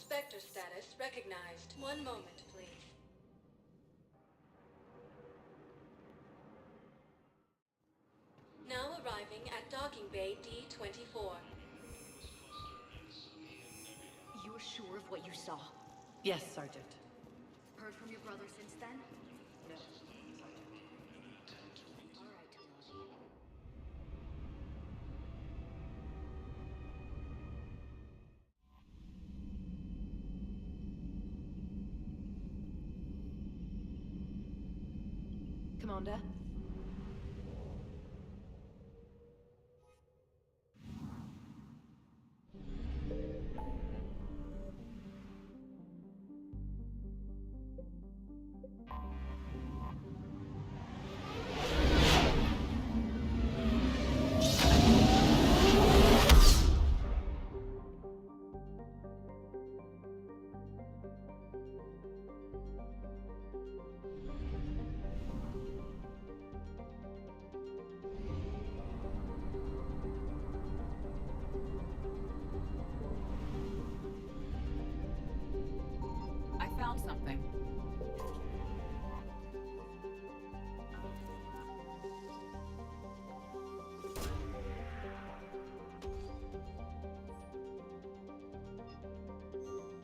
Spectre status recognized. One moment, please. Now arriving at docking bay D-24. You're sure of what you saw? Yes, Sergeant. Heard from your brother since then? No. All right, Tamara. Commander? I found something.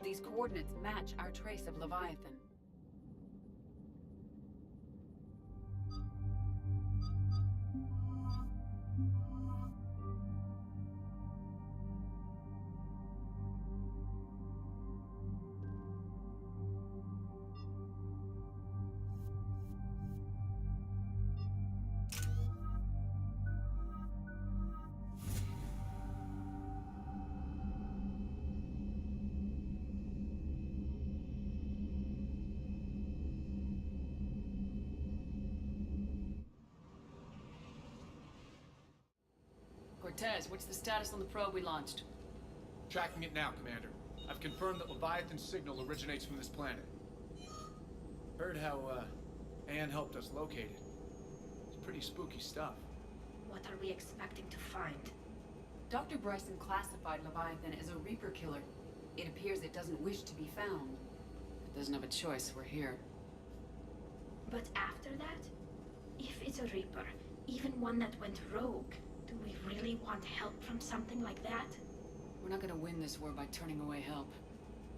These coordinates match our trace of Leviathan. Cortez, what's the status on the probe we launched? Tracking it now, Commander. I've confirmed that Leviathan's signal originates from this planet. Heard how, Anne helped us locate it. It's pretty spooky stuff. What are we expecting to find? Dr. Bryson classified Leviathan as a Reaper killer. It appears it doesn't wish to be found. It doesn't have a choice, we're here. But after that, if it's a Reaper, even one that went rogue, do we really want help from something like that? We're not gonna win this war by turning away help,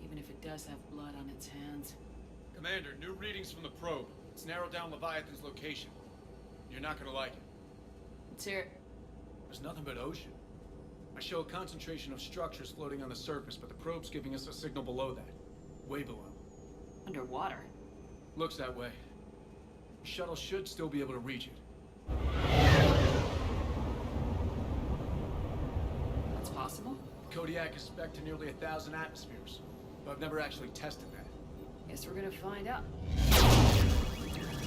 even if it does have blood on its hands. Commander, new readings from the probe. It's narrowed down Leviathan's location. You're not gonna like it. Let's hear it. There's nothing but ocean. I show a concentration of structures floating on the surface, but the probe's giving us a signal below that. Way below. Underwater. Looks that way. The shuttle should still be able to reach it. That's possible? Kodiak is spec'd to nearly 1,000 atmospheres, but I've never actually tested that. Guess we're gonna find out.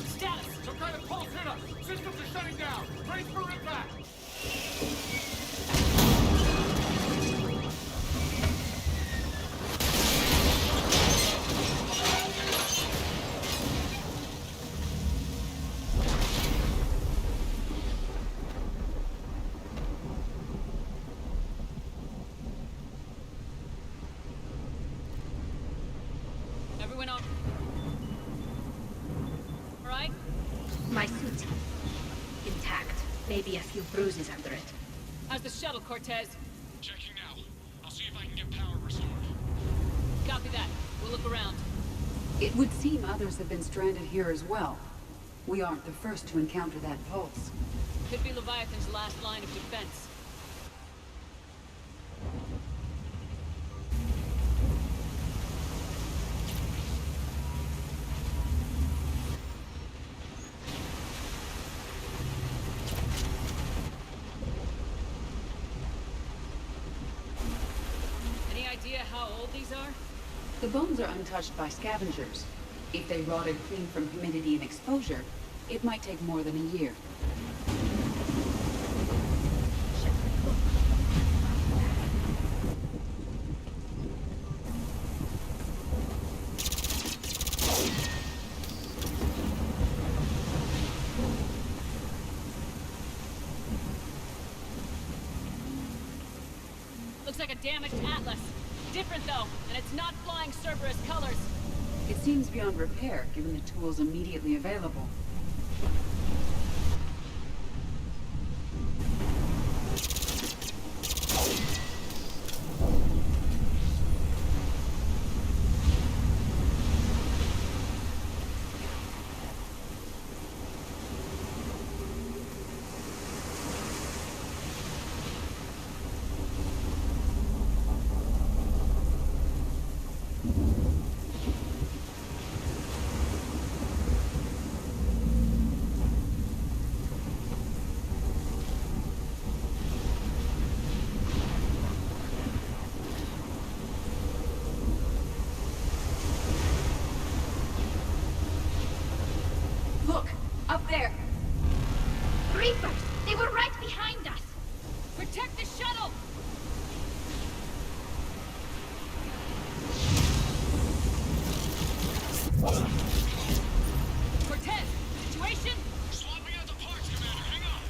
Status! Some kind of pulse hit us! Systems are shutting down! Brace for impact! Everyone on? All right? My suit. Intact. Maybe a few bruises under it. How's the shuttle, Cortez? Checking now. I'll see if I can get power restored. Copy that. We'll look around. It would seem others have been stranded here as well. We aren't the first to encounter that pulse. Could be Leviathan's last line of defense. Any idea how old these are? The bones are untouched by scavengers. If they rotted clean from humidity and exposure, it might take more than a year. Looks like a damaged Atlas. different though, and it's not flying Cerberus colors. It seems beyond repair, given the tools immediately available. Look! Up there! Reapers! They were right behind us! Protect the shuttle! Cortez, situation? Swapping out the parts, Commander. Hang on.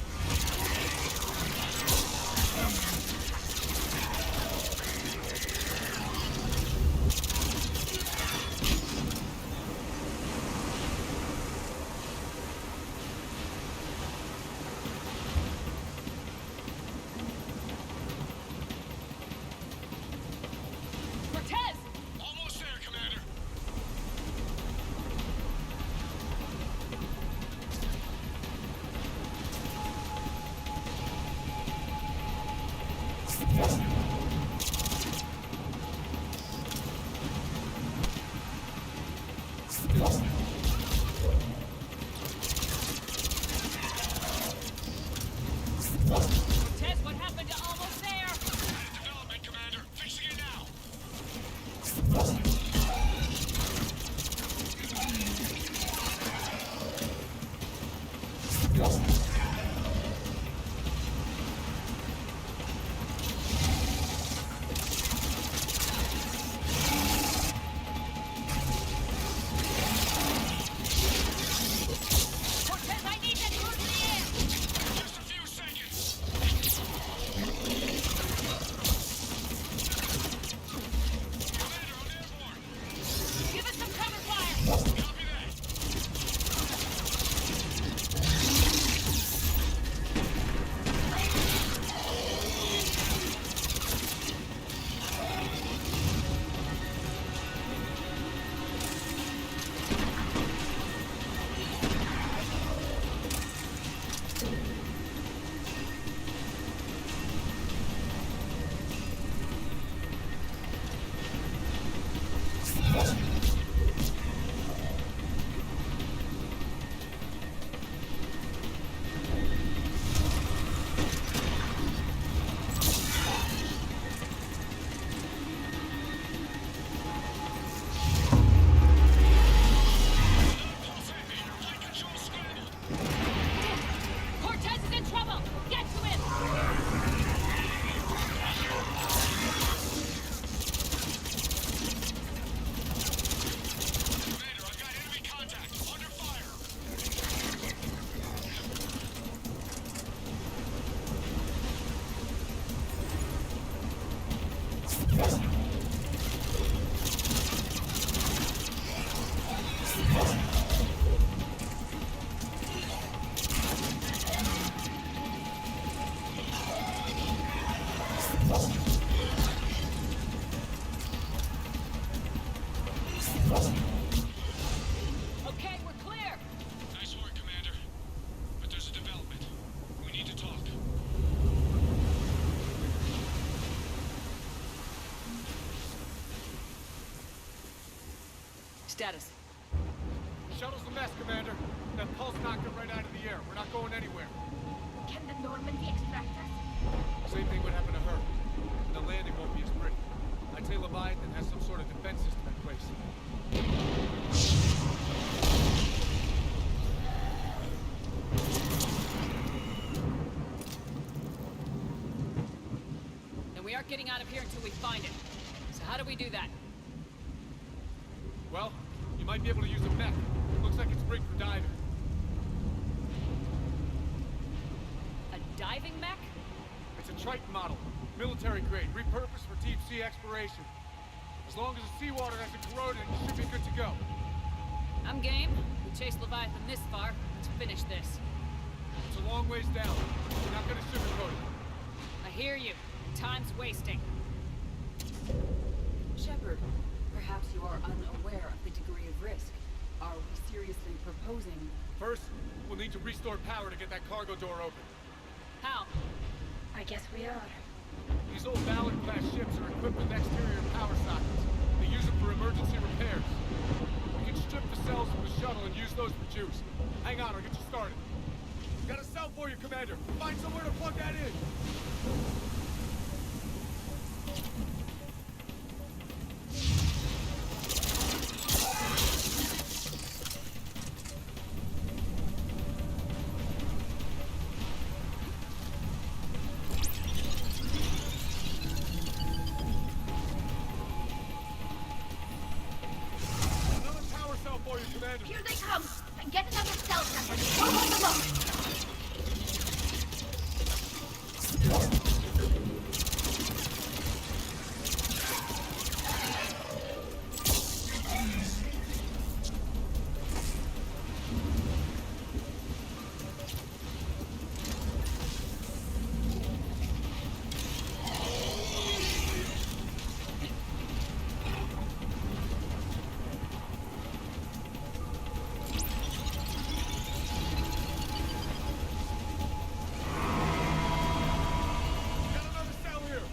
Cortez! Almost there, Commander. Cortez, what happened to almost there? Development, Commander. Fixing it now. Cortez, I need that cruise in the air! Just a few seconds. Commander, I'm airborne. Give us some cover fire! Copy that. Flight control scrambled. Cortez is in trouble! Get to him! Commander, I've got enemy contact. Under fire. Okay, we're clear! Nice work, Commander. But there's a development. We need to talk. Status. Shuttle's a mess, Commander. That pulse knocked it right out of the air. We're not going anywhere. Can the Normandy extract us? Same thing would happen to her. The landing won't be as pretty. I'd say Leviathan has some sort of defense system in place. Then we aren't getting out of here until we find it. So how do we do that? Well, you might be able to use a mech. Looks like it's rigged for diving. A diving mech? It's a Triton model. Military grade, repurposed for deep sea exploration. As long as the seawater hasn't corroded, you should be good to go. I'm game. We chased Leviathan this far. Let's finish this. It's a long ways down. We're not gonna sugarcoat it. I hear you. Time's wasting. Shepard, perhaps you are unaware of the degree of risk. Are we seriously proposing? First, we'll need to restore power to get that cargo door open. How? I guess we are. These old Ballard-class ships are equipped with exterior power sockets. They use them for emergency repairs. We can strip the cells from the shuttle and use those for juice. Hang on, I'll get you started. Got a cell for you, Commander. Find somewhere to plug that in. Another power cell for you, Commander. Here they come! Get another cell, Shepard! Don't hold them up! Got another cell here.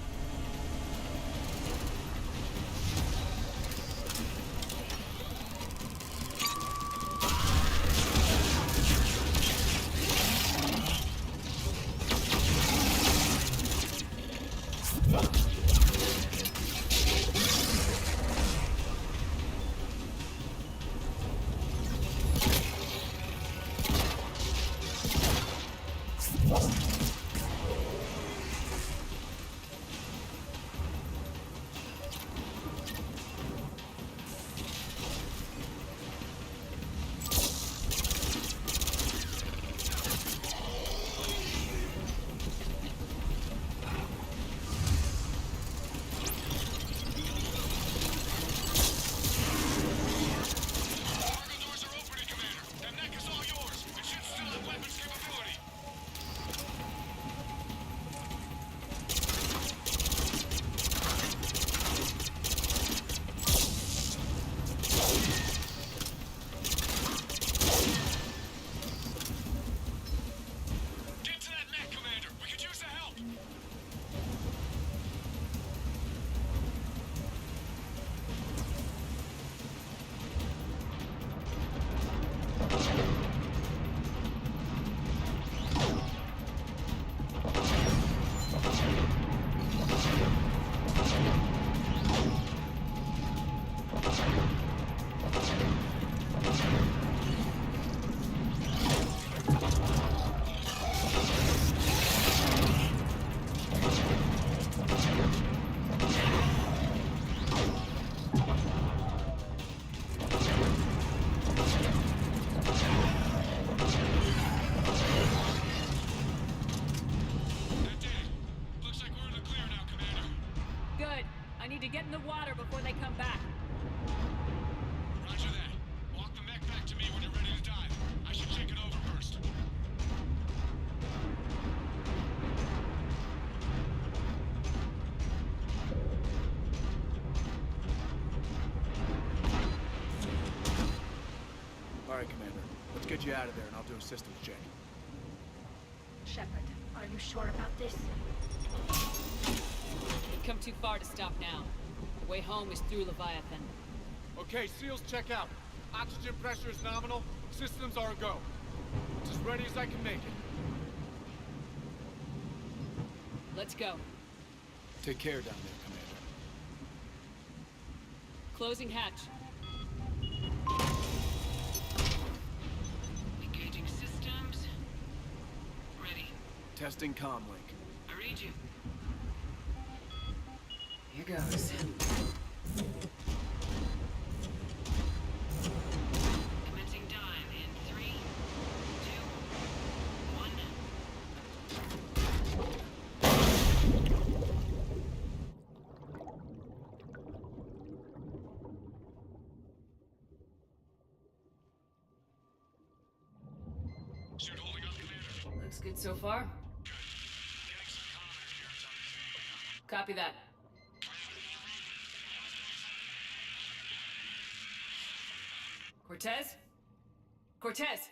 Cargo doors are opening, Commander. That mech is all yours. It should still have weapons capability. Get to that mech, Commander. We could use the help. That did it. Looks like we're in the clear now, Commander. Good. I need to get in the water before they come back. Roger that. Walk the mech back to me when you're ready to dive. I should check it over first. All right, Commander. Let's get you out of there, and I'll do a systems check. Shepard, are you sure about this? We've come too far to stop now. The way home is through Leviathan. Okay, SEALs, check out. Oxygen pressure is nominal. Systems are a go. It's as ready as I can make it. Let's go. Take care down there, Commander. Closing hatch. Engaging systems. Ready. Testing comlink. I read you. Here goes. Commencing dive in 3, 2, 1. Suit holding up, Commander? Looks good so far. Getting some comm here. It's on Copy that. Cortez? Cortez!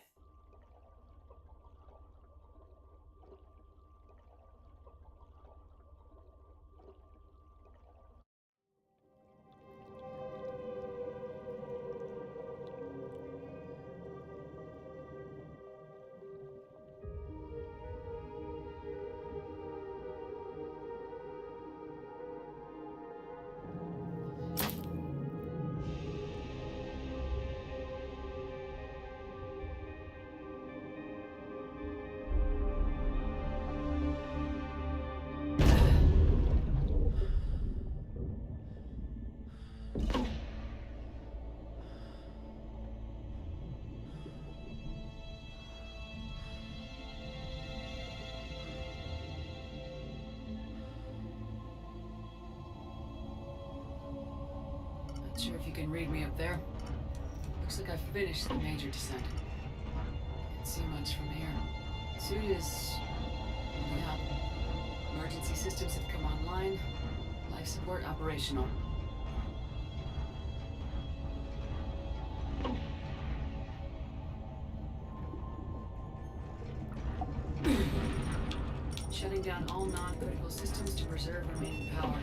Not sure if you can read me up there. Looks like I've finished the major descent. Can't see much from here. Suit is... yeah. Emergency systems have come online. Life support operational. Shutting down all non-critical systems to preserve remaining power.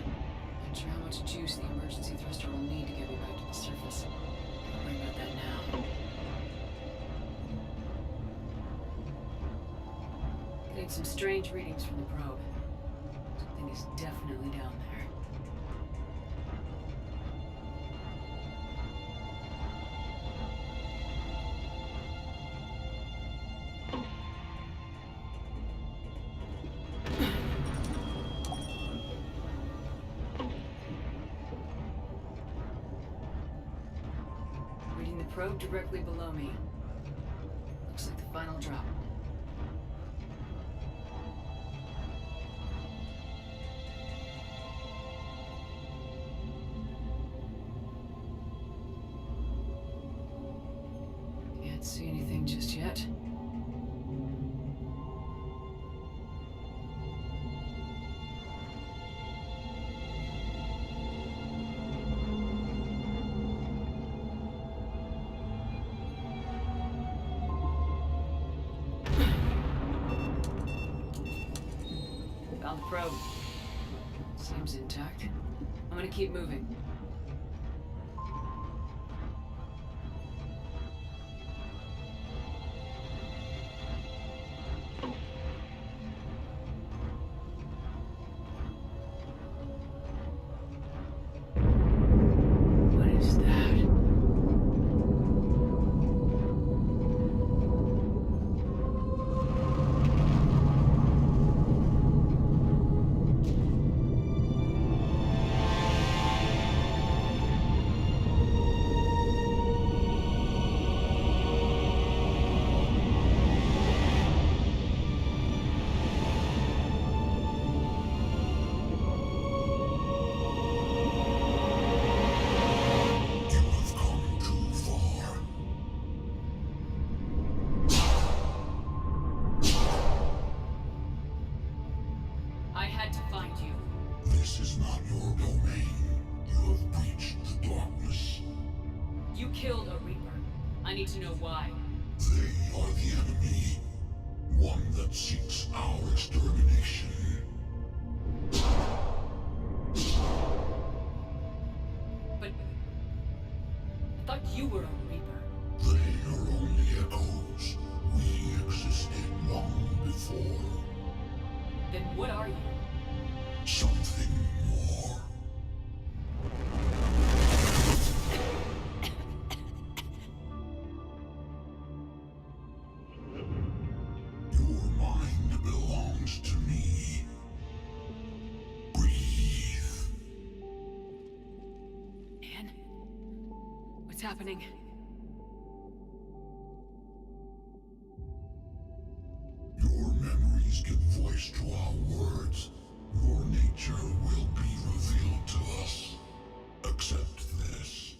Not sure how much juice the emergency thruster will need to get me back to the surface. Don't worry about that now. Getting some strange readings from the probe. Something is definitely down there. Reading the probe directly below me. Looks like the final drop. Can't see anything just yet. Found the probe. Seems intact. I'm gonna keep moving. What is that? I had to find you. This is not your domain. You have breached the darkness. You killed a Reaper. I need to know why. They are the enemy. One that seeks our extermination. But I thought you were a Reaper. They are only echoes. We existed long before. Then what are you? Something more. Your mind belongs to me. Breathe. Anne? What's happening? Your memories give voice to our words. Your nature will be revealed to us. Accept this.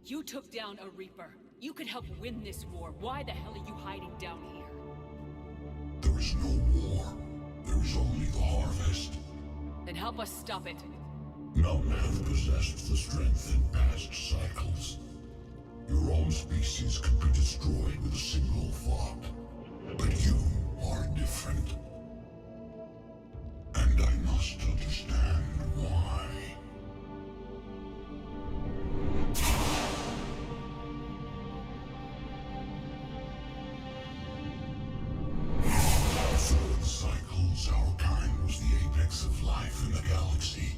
You took down a Reaper. You could help win this war. Why the hell are you hiding down here? harvest. Then help us stop it. None have possessed the strength in past cycles. Your own species could be destroyed with a single thought. But you are different. And I must understand why. Through the cycles, our kind was the apex of life in the galaxy.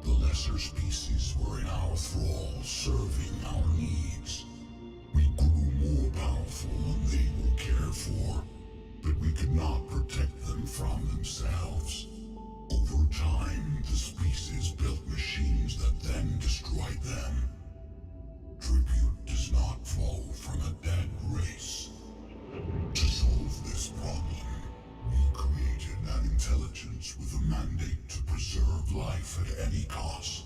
The lesser species were in our thrall, serving our needs. We grew more powerful than they were cared for, but we could not protect them from themselves. Over time, the species built machines that then destroyed them. Tribute does not flow from a dead race. To solve this problem, we created an intelligence with a mandate to preserve life at any cost.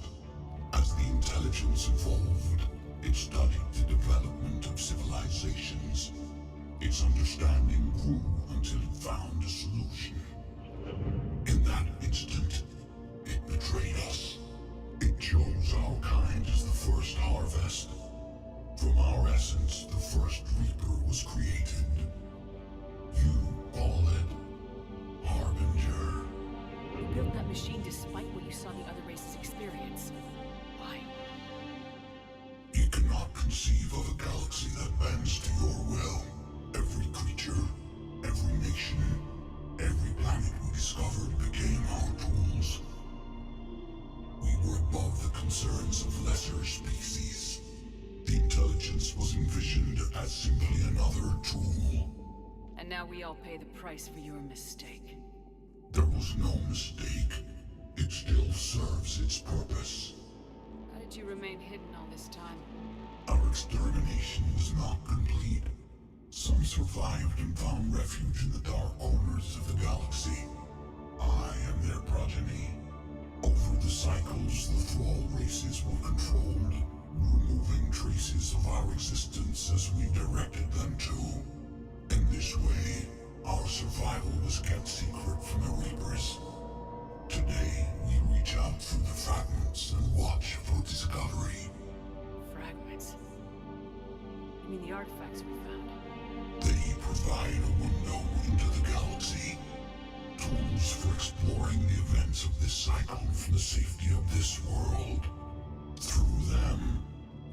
As the intelligence evolved, it studied the development of civilizations. Its understanding grew until it found a solution. In that instant, it betrayed us. It chose our kind as the first harvest. From our essence, the first Reaper was created. You call it Harbinger. You built that machine despite what you saw the other races experience. Why? You cannot conceive of a galaxy that bends to your will. Every creature, every nation, every planet we discovered became our tools. We were above the concerns of lesser species. The intelligence was envisioned as simply another tool. And now we all pay the price for your mistake. There was no mistake. It still serves its purpose. How did you remain hidden all this time? Our extermination was not complete. Some survived and found refuge in the dark corners of the galaxy. I am their progeny. Over the cycles, the Thrall races were controlled, removing traces of our existence as we directed them to. In this way, our survival was kept secret from the Reapers. Today, we reach out through the fragments and watch for discovery. Fragments? You mean the artifacts we found? They provide a window into the galaxy. Tools for exploring the events of this cycle from the safety of this world. Through them,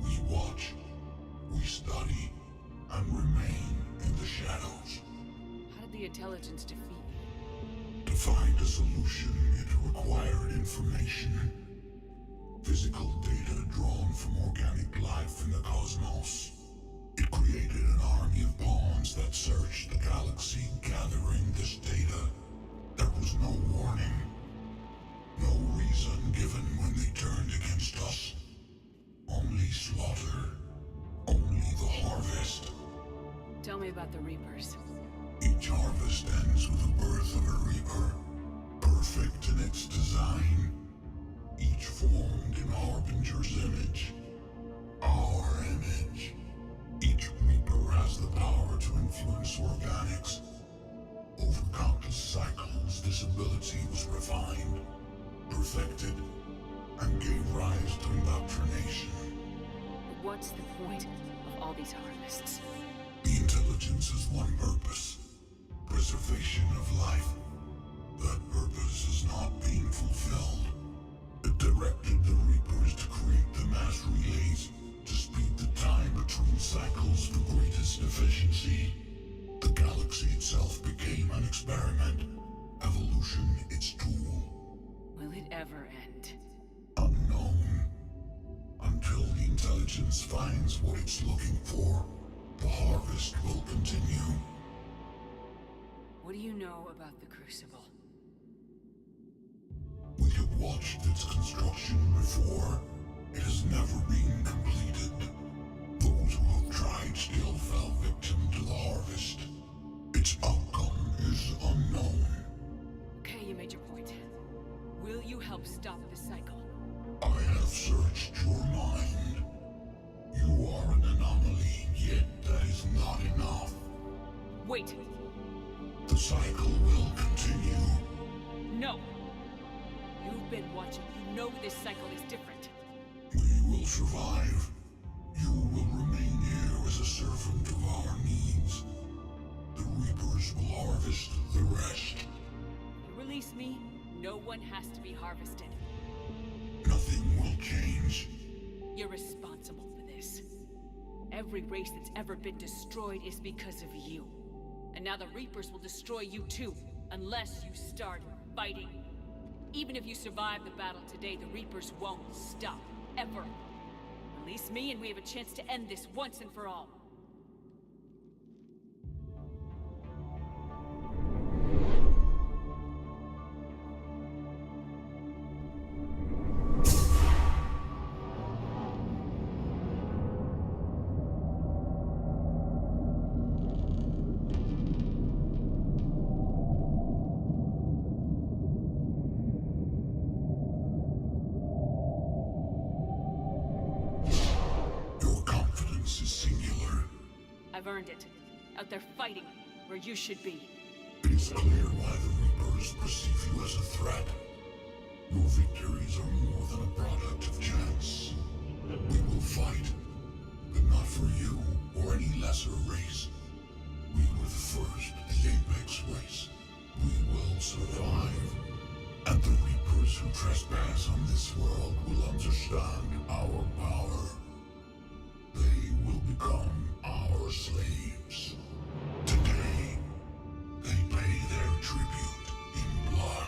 we watch, we study, and remain in the shadows. How did the intelligence defeat you? To find a solution, it required information. Physical data drawn from organic life in the cosmos. It created an army of pawns that searched the galaxy, gathering this data. There was no warning. No reason given when they turned against us. Only slaughter. Only the harvest. Tell me about the Reapers. Each harvest ends with the birth of a Reaper. Perfect in its design. Each formed in Harbinger's image. Our image. Each Reaper has the power to influence organics. Over countless cycles, this ability was refined, perfected, and gave rise to indoctrination. But what's the point of all these harvests? The intelligence has one purpose: preservation of life. That purpose is not being fulfilled. It directed the Reapers to create the mass relays to speed the time between cycles for greatest efficiency. The galaxy itself became an experiment. Evolution its tool. Will it ever end? Unknown. Until the intelligence finds what it's looking for, the harvest will continue. What do you know about the Crucible? We have watched its construction before. It has never been completed. Those who have tried still fell victim to the harvest. Its outcome is unknown. Okay, you made your point. Will you help stop the cycle? I have searched your mind. You are an anomaly, yet that is not enough. Wait! The cycle will continue. know. You've been watching. You know this cycle is different. We will survive. You will remain here as a servant of our needs. The Reapers will harvest the rest. You release me, no one has to be harvested. Nothing will change. You're responsible for this. Every race that's ever been destroyed is because of you. And now the Reapers will destroy you too, unless you start fighting. Even if you survive the battle today, the Reapers won't stop, ever. Release me and we have a chance to end this once and for all. I've earned it. Out there fighting, where you should be. It is clear why the Reapers perceive you as a threat. Your victories are more than a product of chance. We will fight, but not for you or any lesser race. We were the first, the Apex race. We will survive. And the Reapers who trespass on this world will understand our power. They will become our slaves. Today, they pay their tribute in blood.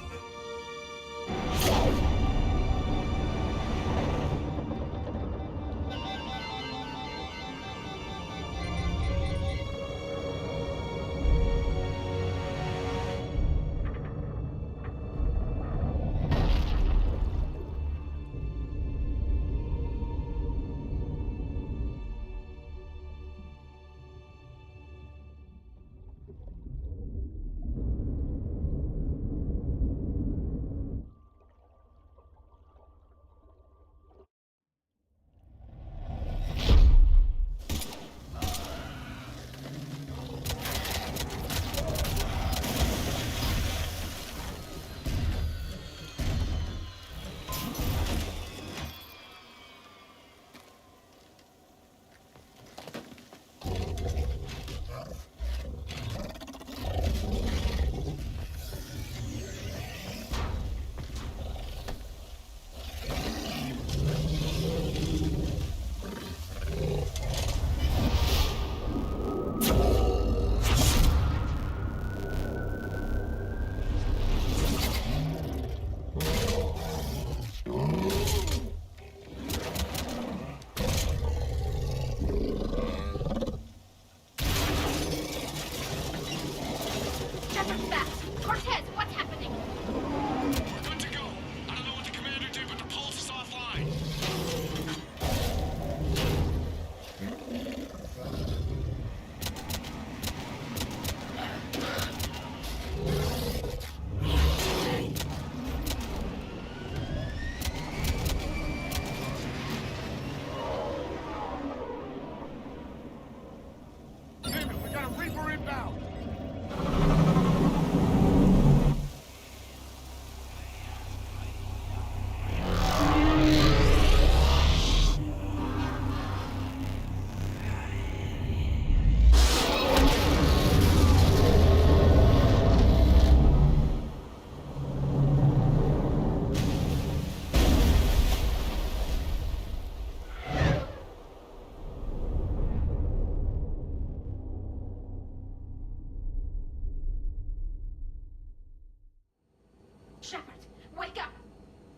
Shepard, wake up!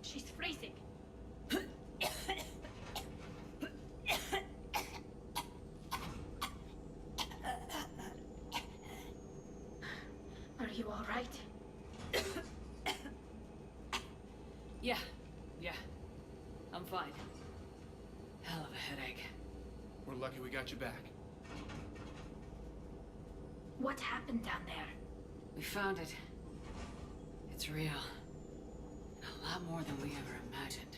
She's freezing. Are you all right? Yeah. I'm fine. Hell of a headache. We're lucky we got you back. What happened down there? We found it. It's real. A lot more than we ever imagined.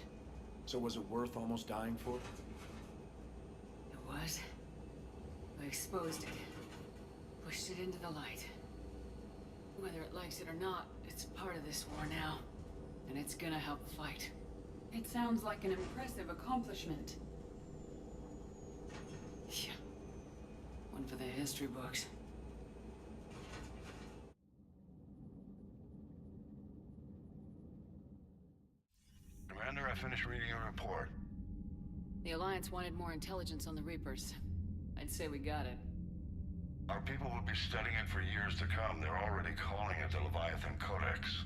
So was it worth almost dying for? It was. We exposed it. Pushed it into the light. Whether it likes it or not, it's part of this war now. And it's gonna help fight. It sounds like an impressive accomplishment. Yeah. One for the history books. Commander, I finished reading your report. The Alliance wanted more intelligence on the Reapers. I'd say we got it. Our people will be studying it for years to come. They're already calling it the Leviathan Codex.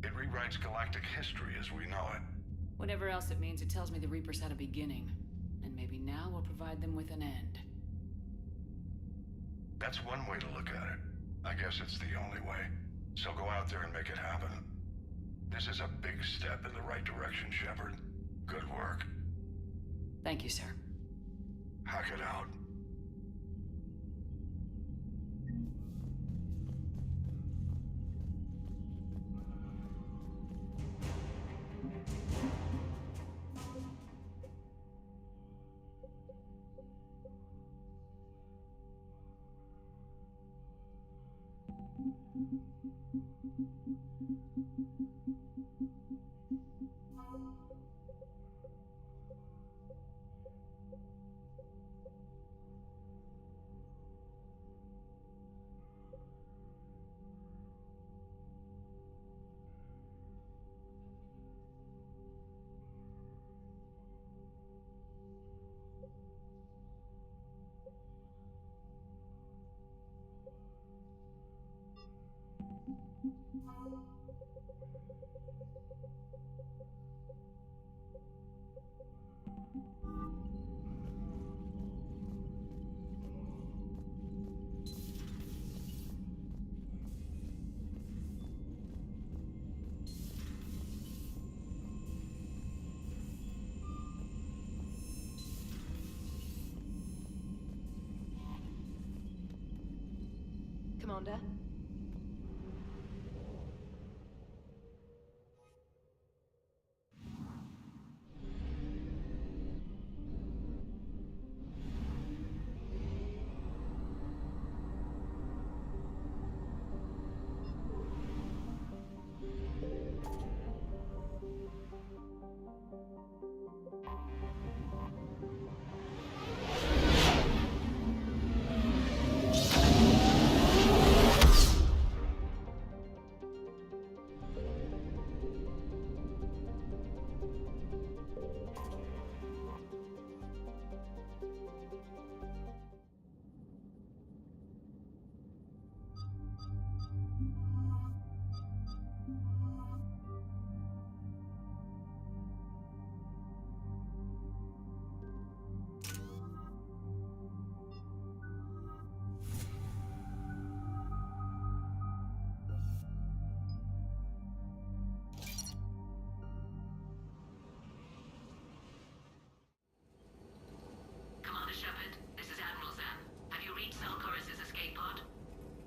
It rewrites galactic history as we know it. Whatever else it means, it tells me the Reapers had a beginning. And maybe now we'll provide them with an end. That's one way to look at it. I guess it's the only way. So go out there and make it happen. This is a big step in the right direction, Shepard. Good work. Thank you, sir. Hack it out. Commander?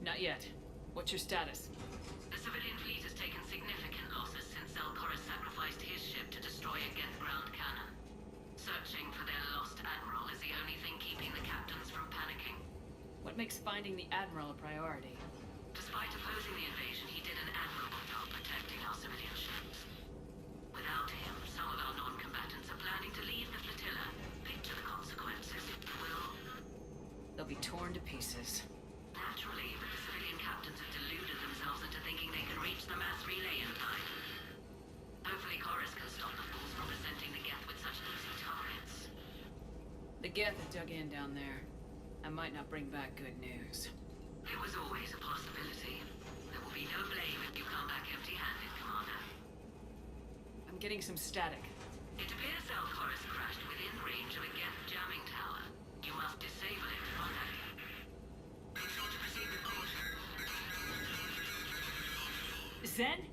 Not yet. What's your status? The civilian fleet has taken significant losses since Zelkorus sacrificed his ship to destroy a Geth ground cannon. Searching for their lost admiral is the only thing keeping the captains from panicking. What makes finding the Admiral a priority? Despite opposing the invasion, he did an admirable job protecting our civilian ships. Without him, some of our non-combatants are planning to leave the flotilla. Picture the consequences. They'll be torn to pieces. Naturally, but the civilian captains have deluded themselves into thinking they can reach the mass relay in time. Hopefully Chorus can stop the fools from presenting the Geth with such easy targets. The Geth have dug in down there. I might not bring back good news. It was always a possibility. There will be no blame if you come back empty-handed, Commander. I'm getting some static. It appears Zelkorus crashed within range of a Geth jamming tower. You must disable it to contact him. Zen?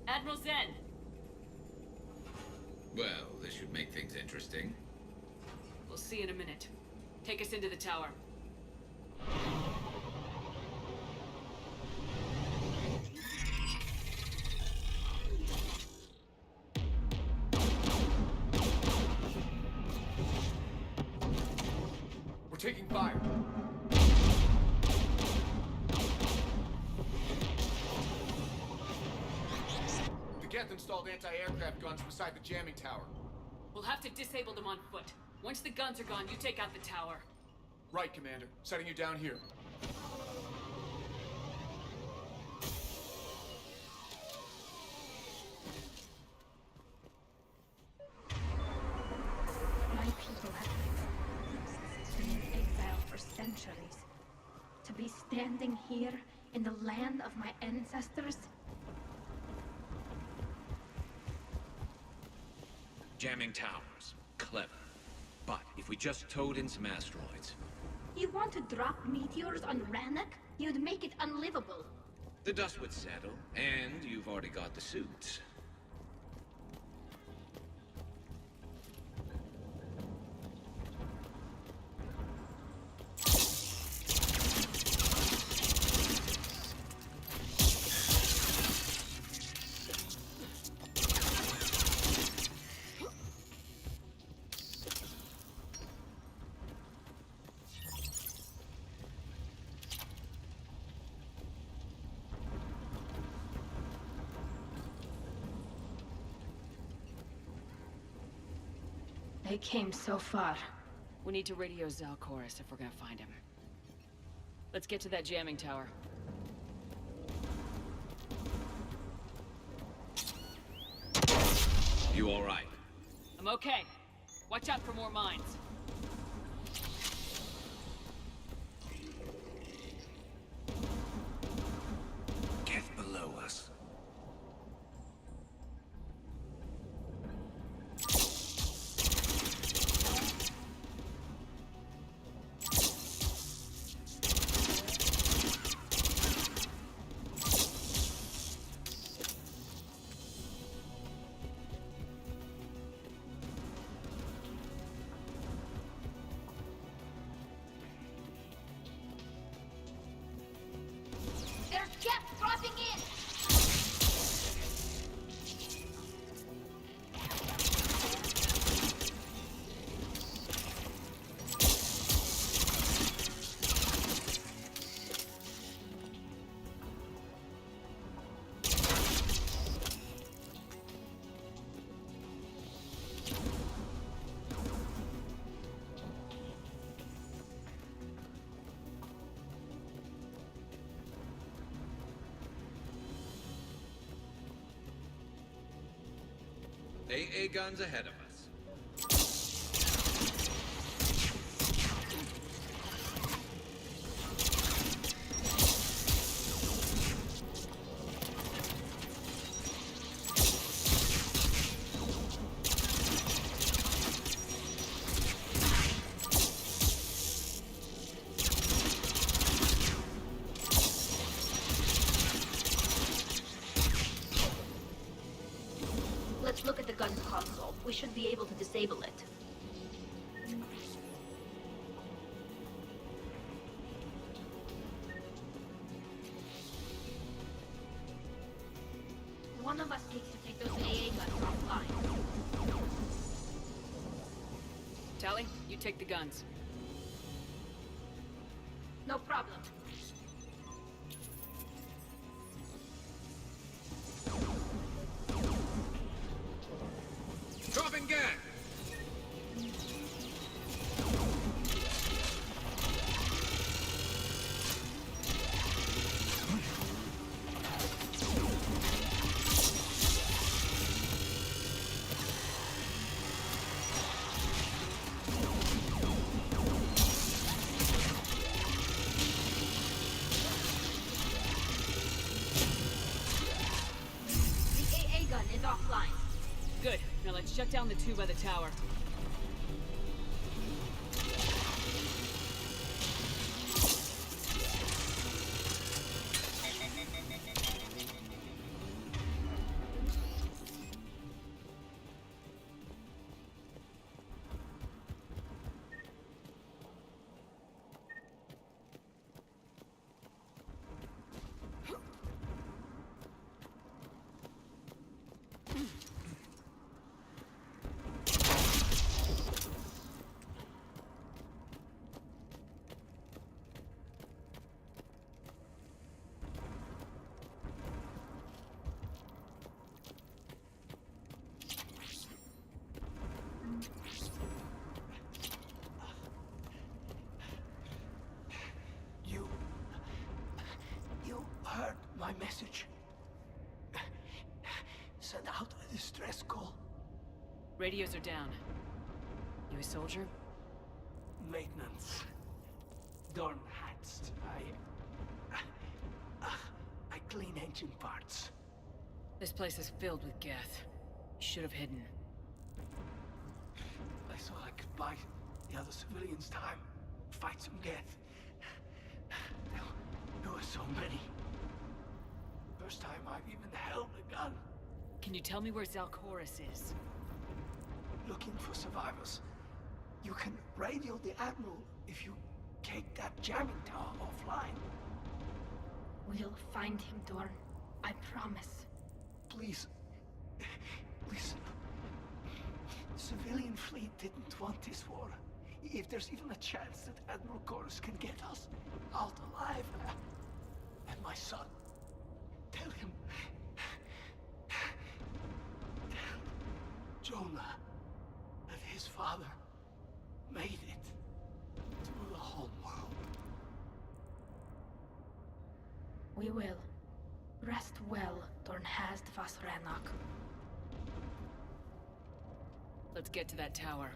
Admiral Zen! Well, this should make things interesting. We'll see in a minute. Take us into the tower. We're taking fire. Geth installed anti-aircraft guns beside the jamming tower. We'll have to disable them on foot. Once the guns are gone, you take out the tower. Right, Commander. Setting you down here. My people have been in exile for centuries. To be standing here in the land of my ancestors? Jamming towers. Clever. But if we just towed in some asteroids... You want to drop meteors on Rannoch? You'd make it unlivable. The dust would settle, and you've already got the suits. They came so far. We need to radio Zalcoris if we're gonna find him. Let's get to that jamming tower. You all right? I'm okay. Watch out for more mines. Geth below us. There's Geth dropping in! AA guns ahead of us. Let's look at the gun console. We should be able to disable it. One of us needs to take those AA guns offline. Tally, you take the guns. No problem. Dropping gas! The AA gun is offline. Good. Now let's shut down the two by the tower. my message. Send out a distress call. Radios are down. You a soldier? Maintenance. Dorn Hatched. I clean engine parts. This place is filled with Geth. You should have hidden. I thought I could buy the other civilians time. Fight some Geth. There were so many. First time I've even held a gun. Can you tell me where Zalcoris is? Looking for survivors. You can radio the Admiral if you take that jamming tower offline. We'll find him, Dorn. I promise. Please. Listen. The civilian fleet didn't want this war. If there's even a chance that Admiral Chorus can get us out alive. And my son. Tell him. Tell Jonah that his father made it to the home world. We will. Rest well, Dornhast Vasranok. Let's get to that tower.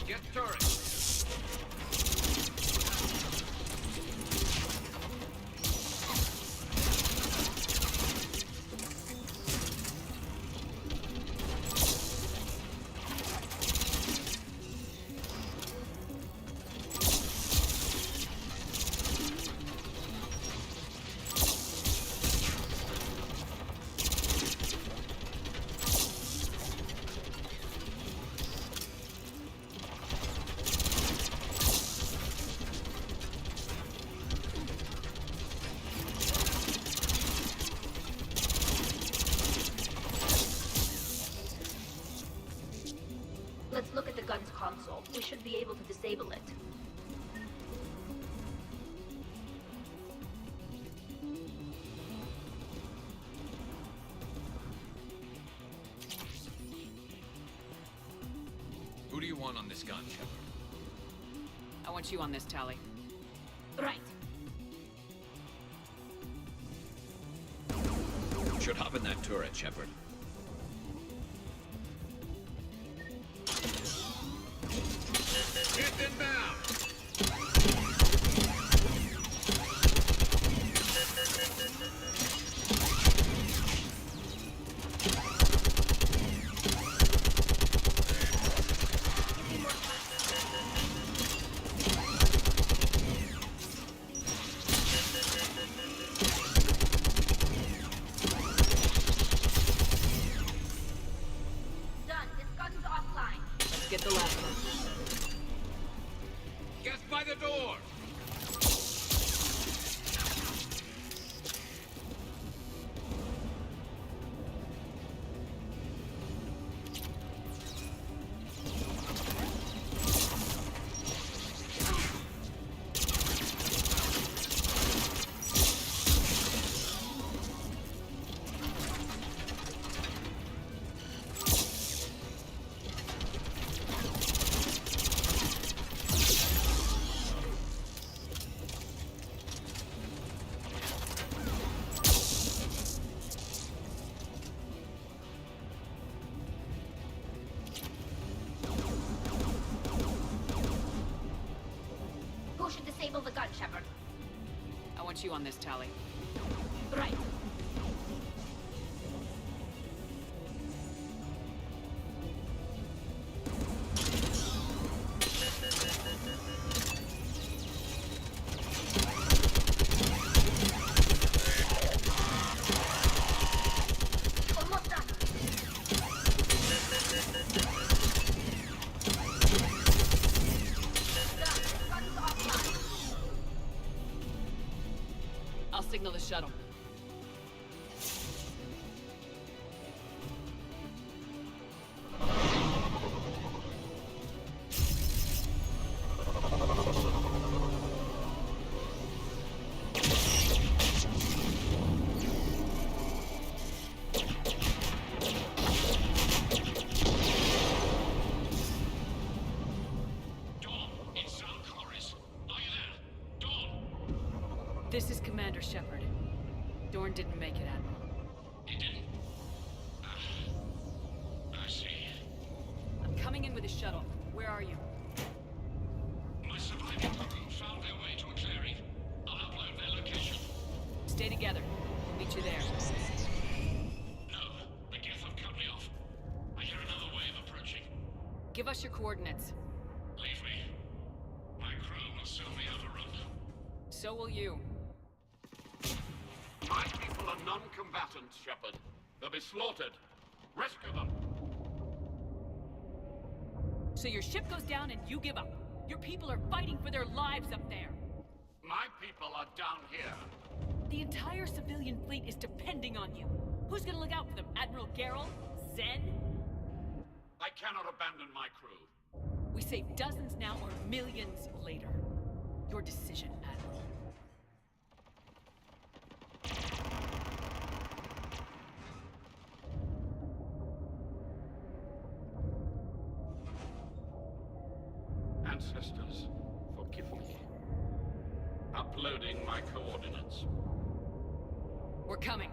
Get turret. Let's look at the gun's console. We should be able to disable it. Who do you want on this gun, Shepard? I want you on this, Tali. Right. Should hop in that turret, Shepard. Hit inbound! Done. This gun's offline. Let's get the last one. Get by the door! Who should disable the gun, Shepard? I want you on this, Tali. Right. Almost done. Gun's offline. I'll signal the shuttle. This is Commander Shepard. Dorn didn't make it, Admiral. He didn't? I see. I'm coming in with a shuttle. Where are you? My surviving crew found their way to a clearing. I'll upload their location. Stay together. We'll meet you there. No, the Geth have cut me off. I hear another wave approaching. Give us your coordinates. Leave me. My crew will soon be overrun. So will you. My people are non-combatants, Shepard. They'll be slaughtered. Rescue them. So your ship goes down and you give up. Your people are fighting for their lives up there. My people are down here. The entire civilian fleet is depending on you. Who's gonna look out for them? Admiral Geralt? Zen? I cannot abandon my crew. We save dozens now or millions later. Your decision, Admiral. Ancestors, forgive me. Uploading my coordinates. We're coming.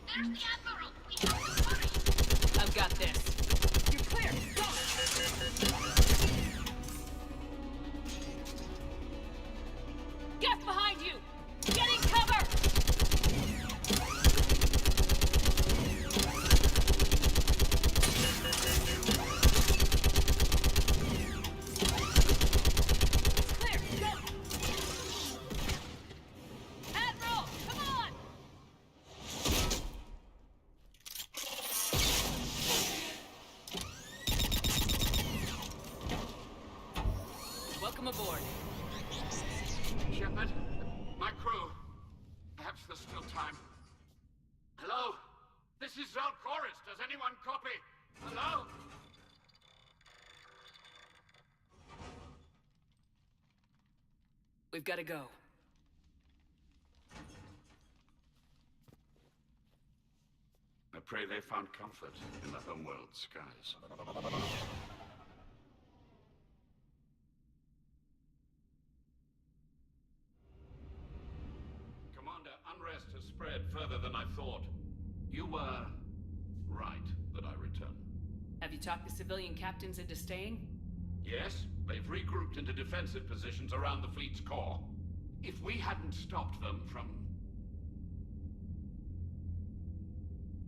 There's the Admiral! We have to hurry! I've got this. You're clear! Go! Get behind you! Getting cover! Clear! Go! Admiral! Come on! Welcome aboard. Shepard, my crew. Perhaps there's still time. Hello? This is Zalcoris. Does anyone copy? Hello? We've got to go. I pray they found comfort in the homeworld skies. Commander, unrest has spread further than I thought. You were right that I return. Have you talked the civilian captains into staying? Yes, they've regrouped into defensive positions around the fleet's core. If we hadn't stopped them from...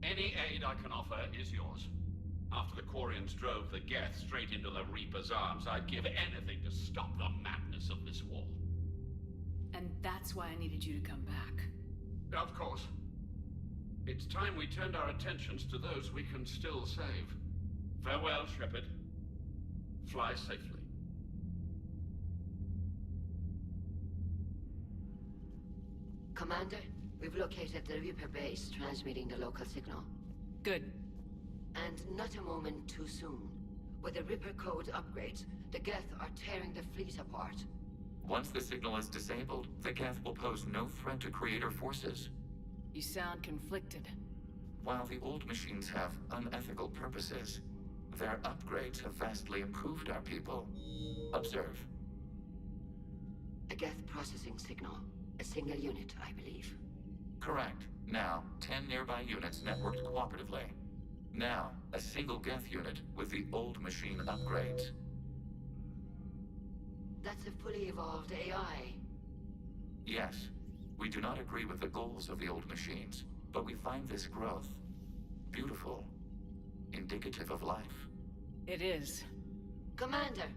Any aid I can offer is yours. After the Quarians drove the Geth straight into the Reaper's arms, I'd give anything to stop the madness of this war. And that's why I needed you to come back. Of course. It's time we turned our attentions to those we can still save. Farewell, Shepard. Fly safely. Commander, we've located the Reaper base, transmitting the local signal. Good. And not a moment too soon. With the Reaper code upgrades, the Geth are tearing the fleet apart. Once the signal is disabled, the Geth will pose no threat to Creator forces. You sound conflicted. While the old machines have unethical purposes, their upgrades have vastly improved our people. Observe. A Geth processing signal. A single unit, I believe. Correct. Now, 10 nearby units networked cooperatively. Now, a single Geth unit with the old machine upgrades. That's a fully evolved AI. Yes. We do not agree with the goals of the old machines, but we find this growth beautiful, indicative of life. It is. Commander!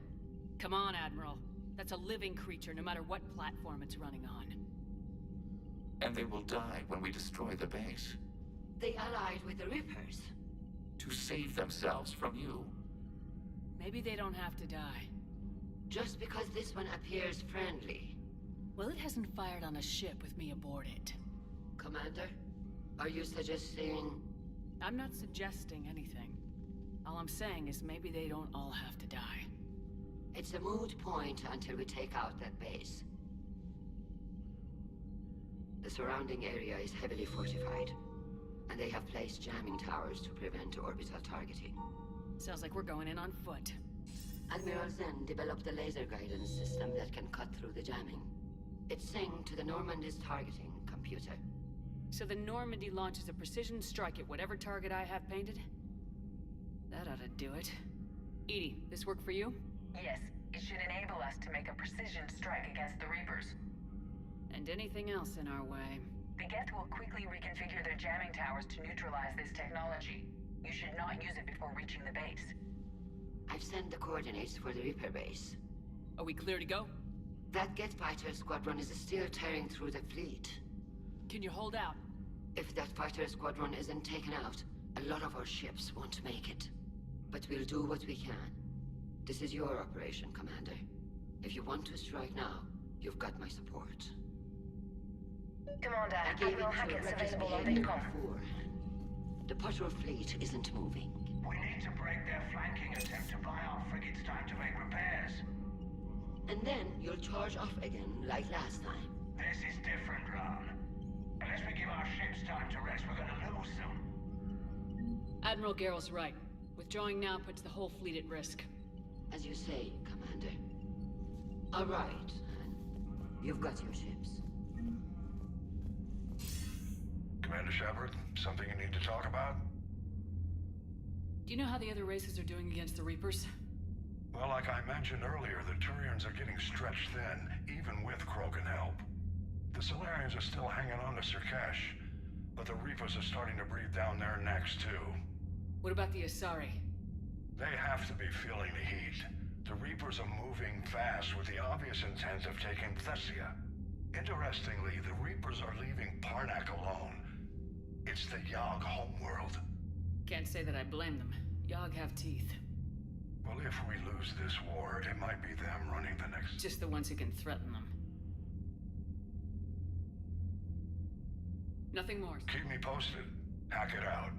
Come on, Admiral. That's a living creature, no matter what platform it's running on. And they will die when we destroy the base. They allied with the Reapers. To save themselves from you. Maybe they don't have to die. Just because this one appears friendly. Well, it hasn't fired on a ship with me aboard it. Commander, are you suggesting... I'm not suggesting anything. All I'm saying is maybe they don't all have to die. It's a moot point until we take out that base. The surrounding area is heavily fortified, and they have placed jamming towers to prevent orbital targeting. Sounds like we're going in on foot. Admiral Zen developed a laser guidance system that can cut through the jamming. It's synced to the Normandy's targeting computer. So the Normandy launches a precision strike at whatever target I have painted? That ought to do it. Edie, this work for you? Yes, it should enable us to make a precision strike against the Reapers. And anything else in our way. The Geth will quickly reconfigure their jamming towers to neutralize this technology. You should not use it before reaching the base. I've sent the coordinates for the Reaper base. Are we clear to go? That Geth fighter squadron is still tearing through the fleet. Can you hold out? If that fighter squadron isn't taken out, a lot of our ships won't make it. But we'll do what we can. This is your operation, Commander. If you want to strike now, you've got my support. Commander, I gave Admiral it to Hackett's Reckless available on behavior VidCon. before. The patrol fleet isn't moving. We need to break their flanking attempt to buy our frigates time to make repairs. And then you'll charge off again, like last time. This is different, Ron. Unless we give our ships time to rest, we're gonna lose them. Admiral Garrel's right. Withdrawing now puts the whole fleet at risk. As you say, Commander. All right, you've got your ships. Commander Shepard, something you need to talk about? Do you know how the other races are doing against the Reapers? Well, like I mentioned earlier, the Turians are getting stretched thin, even with Krogan help. The Solarians are still hanging on to Surkesh, but the Reapers are starting to breathe down their necks, too. What about the Asari? They have to be feeling the heat. The Reapers are moving fast with the obvious intent of taking Thessia. Interestingly, the Reapers are leaving Parnak alone. It's the Yogg homeworld. Can't say that I blame them. Yogg have teeth. Well, if we lose this war, it might be them running the next... Just the ones who can threaten them. Nothing more. Keep me posted. Hack it out.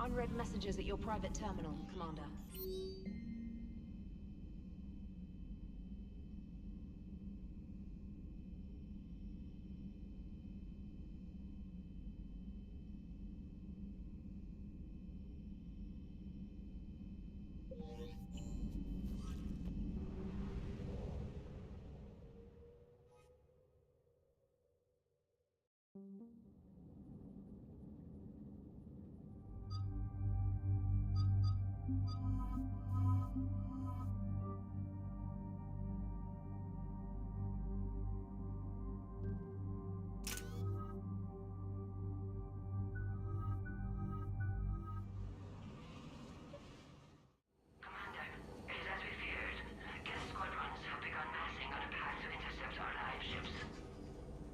Unread messages at your private terminal, Commander.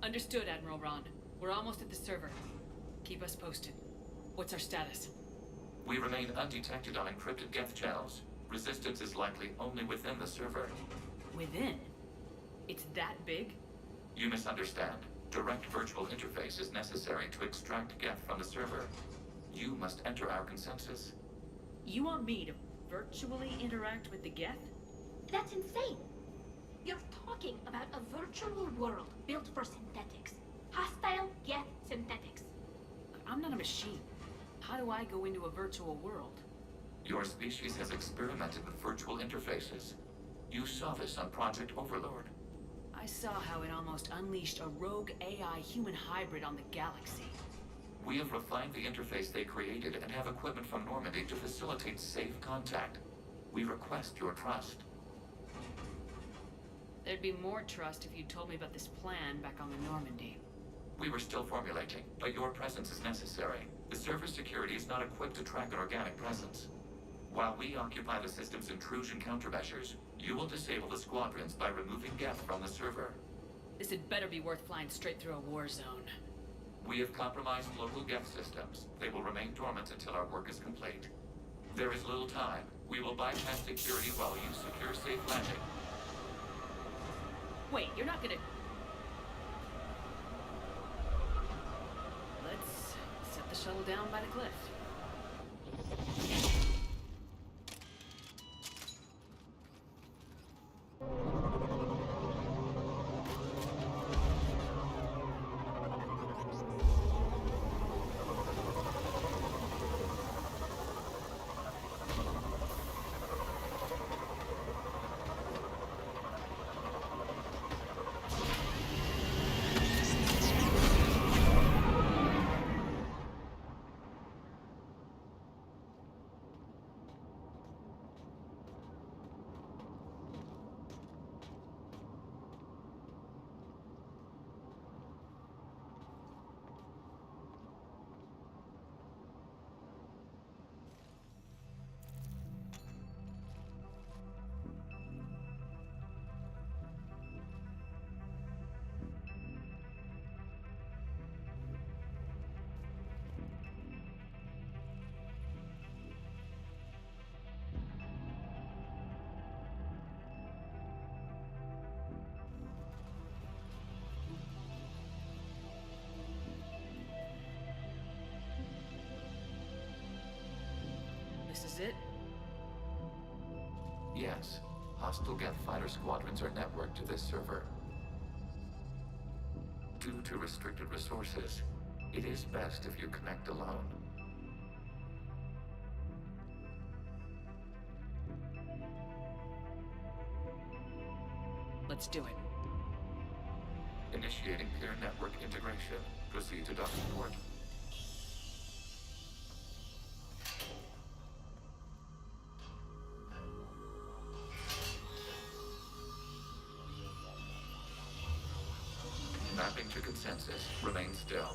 Understood, Admiral Ron. We're almost at the server. Keep us posted. What's our status? We remain undetected on encrypted Geth channels. Resistance is likely only within the server. Within? It's that big? You misunderstand. Direct virtual interface is necessary to extract Geth from the server. You must enter our consensus. You want me to virtually interact with the Geth? That's insane! You're talking about a virtual world built for synthetics. Hostile Geth synthetics. I'm not a machine. How do I go into a virtual world? Your species has experimented with virtual interfaces. You saw this on Project Overlord. I saw how it almost unleashed a rogue AI human hybrid on the galaxy. We have refined the interface they created and have equipment from Normandy to facilitate safe contact. We request your trust. There'd be more trust if you'd told me about this plan back on the Normandy. We were still formulating, but your presence is necessary. The server's security is not equipped to track an organic presence. While we occupy the system's intrusion countermeasures, you will disable the squadrons by removing Geth from the server. This had better be worth flying straight through a war zone. We have compromised local Geth systems. They will remain dormant until our work is complete. There is little time. We will bypass security while you secure safe landing. Wait, you're not gonna... Let's set the shuttle down by the cliff. This is it? Yes. Hostile Geth fighter squadrons are networked to this server. Due to restricted resources, it is best if you connect alone. Let's do it. Initiating peer network integration. Proceed to docking port. Mapping to consensus. Remain still.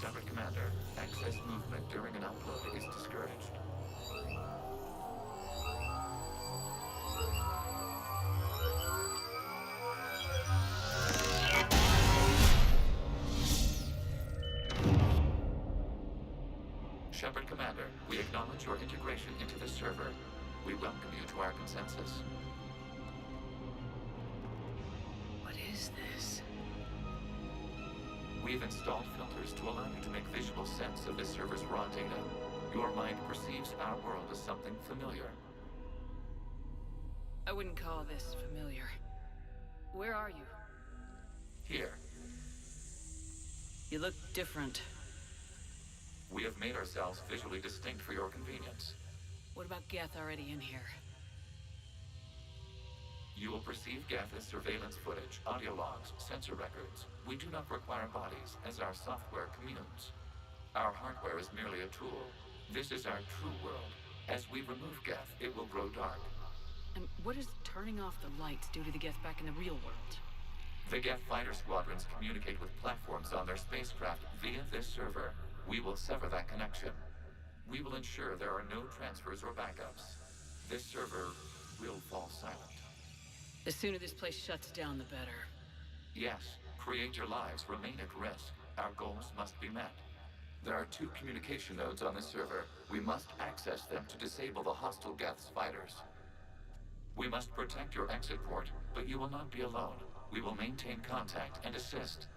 Shepard Commander, access movement during an upload is discouraged. Shepard Commander, we acknowledge your integration into the server. We welcome you to our consensus. What is this? We've installed filters to allow you to make visual sense of this server's raw data. Your mind perceives our world as something familiar. I wouldn't call this familiar. Where are you? Here, You look different. we have made ourselves visually distinct for your convenience. What about Geth already in here? You will perceive Geth as surveillance footage, audio logs, sensor records. We do not require bodies, as our software communes. Our hardware is merely a tool. This is our true world. As we remove Geth, it will grow dark. And what does turning off the lights do to the Geth back in the real world? The Geth fighter squadrons communicate with platforms on their spacecraft via this server. We will sever that connection. We will ensure there are no transfers or backups. This server will fall silent. The sooner this place shuts down, the better. Yes, creator lives remain at risk. Our goals must be met. There are 2 communication nodes on this server. We must access them to disable the hostile Geth's fighters. We must protect your exit port, but you will not be alone. We will maintain contact and assist.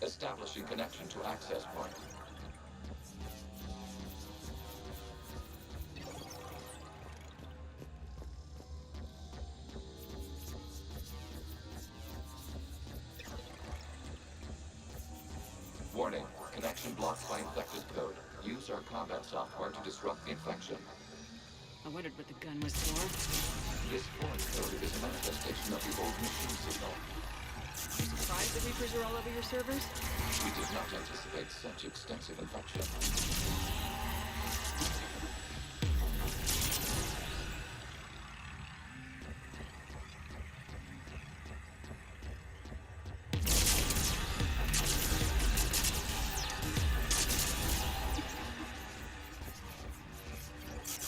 Establishing connection to access point. Warning, connection blocked by infected code. Use our combat software to disrupt the infection. I wondered what the gun was for. This foreign code is a manifestation of the old machine signal. You surprised the Reapers are all over your servers? We did not anticipate such extensive infection.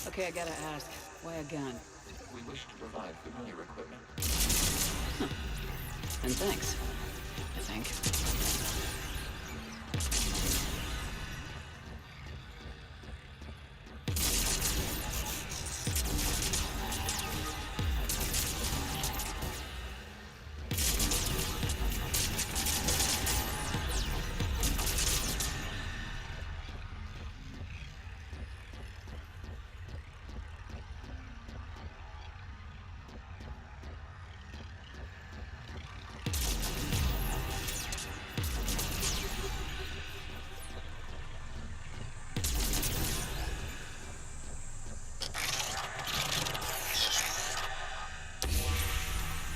Okay, I gotta ask, why a gun? We wish to provide familiar equipment. And thanks, I think.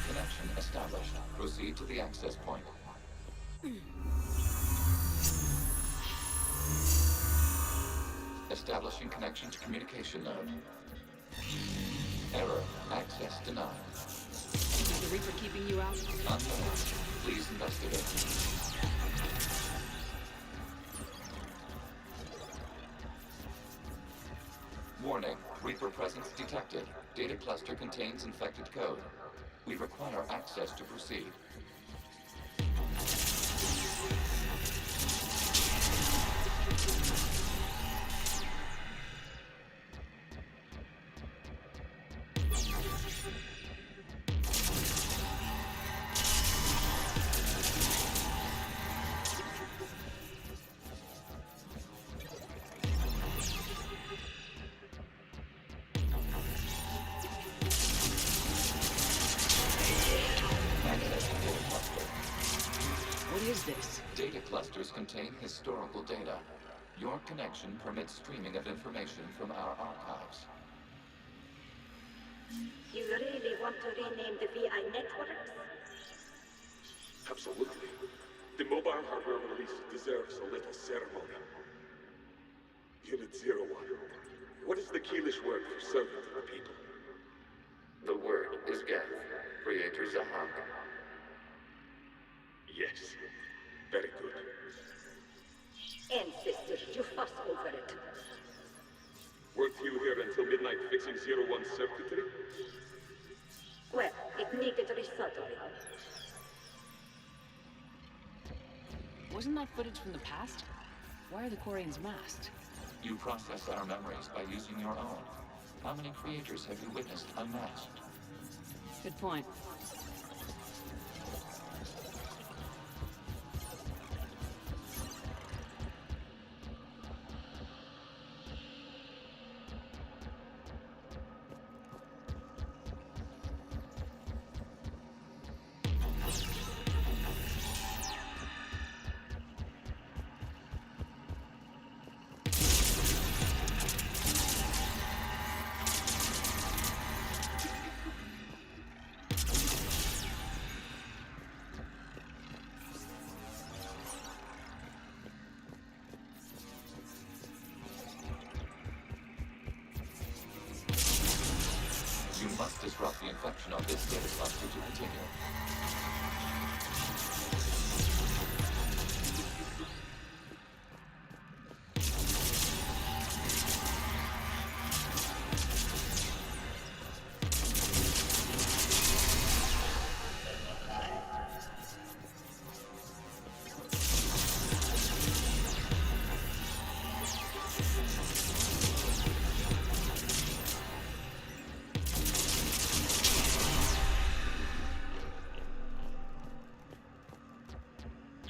Connection established. Proceed to the access point. Establishing connection to communication node. Error. Access denied. Is the Reaper keeping you out? Unknown. Please investigate. Warning. Reaper presence detected. Data cluster contains infected code. We require access to proceed. What is this? Data clusters contain historical data. Your connection permits streaming of information from our archives. You really want to rename the VI networks? Absolutely. The mobile hardware release deserves a little ceremony. Unit 01. What is the Keelish word for servant of the people? The word is Geth, Creator Zahak. Yes. Very good. Ancestors, you fuss over it. Weren't you here until midnight fixing 01's circuitry? Well, it needed resoldering. Wasn't that footage from the past? Why are the Quarians masked? You process our memories by using your own. How many creators have you witnessed unmasked? Good point. You must disrupt the infection of this data cluster to continue.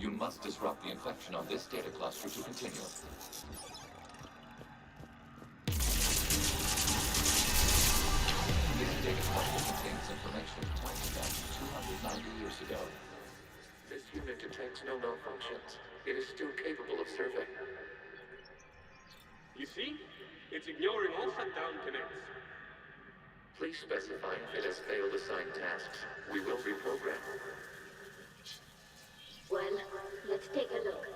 You must disrupt the infection of this data cluster to continue. This data cluster contains information timestamped 290 years ago. This unit detects no malfunctions. It is still capable of serving. You see? It's ignoring all shutdown connects. Please specify if it has failed assigned tasks. We will reprogram. Well, let's take a look.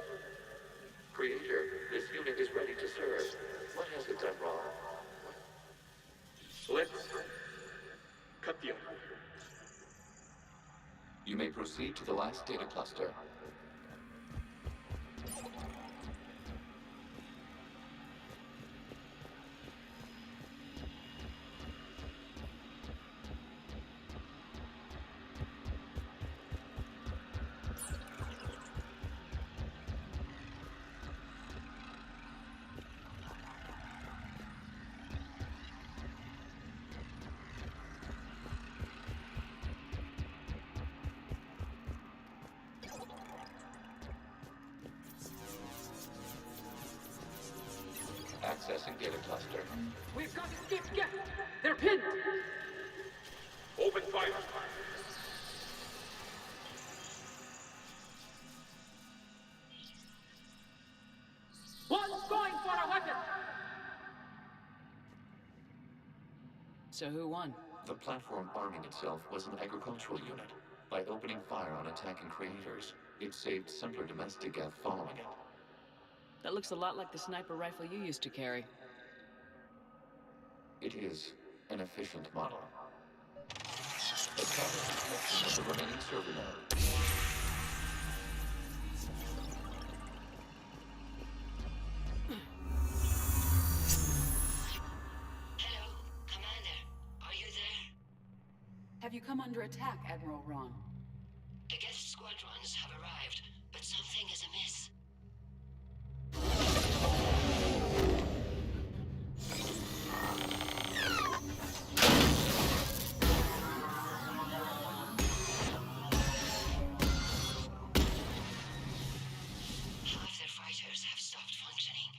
Creator, this unit is ready to serve. What has it done wrong? Let's cut the other. You may proceed to the last data cluster. Accessing data cluster. We've got escape gap! They're pinned! Open fire. One's going for a weapon! So who won? The platform arming itself was an agricultural unit. By opening fire on attacking creators, it saved simpler domestic death following it. That looks a lot like the sniper rifle you used to carry. It is an efficient model. Establish connection with the remaining server node. Hello, Commander. Are you there? Have you come under attack, Admiral Ron? The guest squadrons have arrived, but something is amiss. Half their fighters have stopped functioning.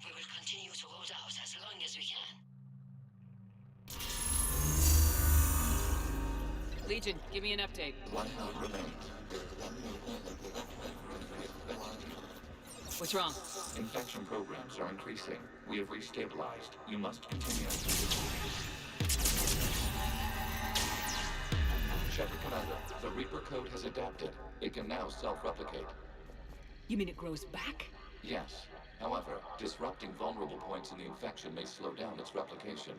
We will continue to hold out as long as we can. Legion, give me an update. One node remains. What's wrong? Infection programs are increasing. We have restabilized. You must continue. Shepard Commander, the Reaper code has adapted. It can now self-replicate. You mean it grows back? Yes. However, disrupting vulnerable points in the infection may slow down its replication.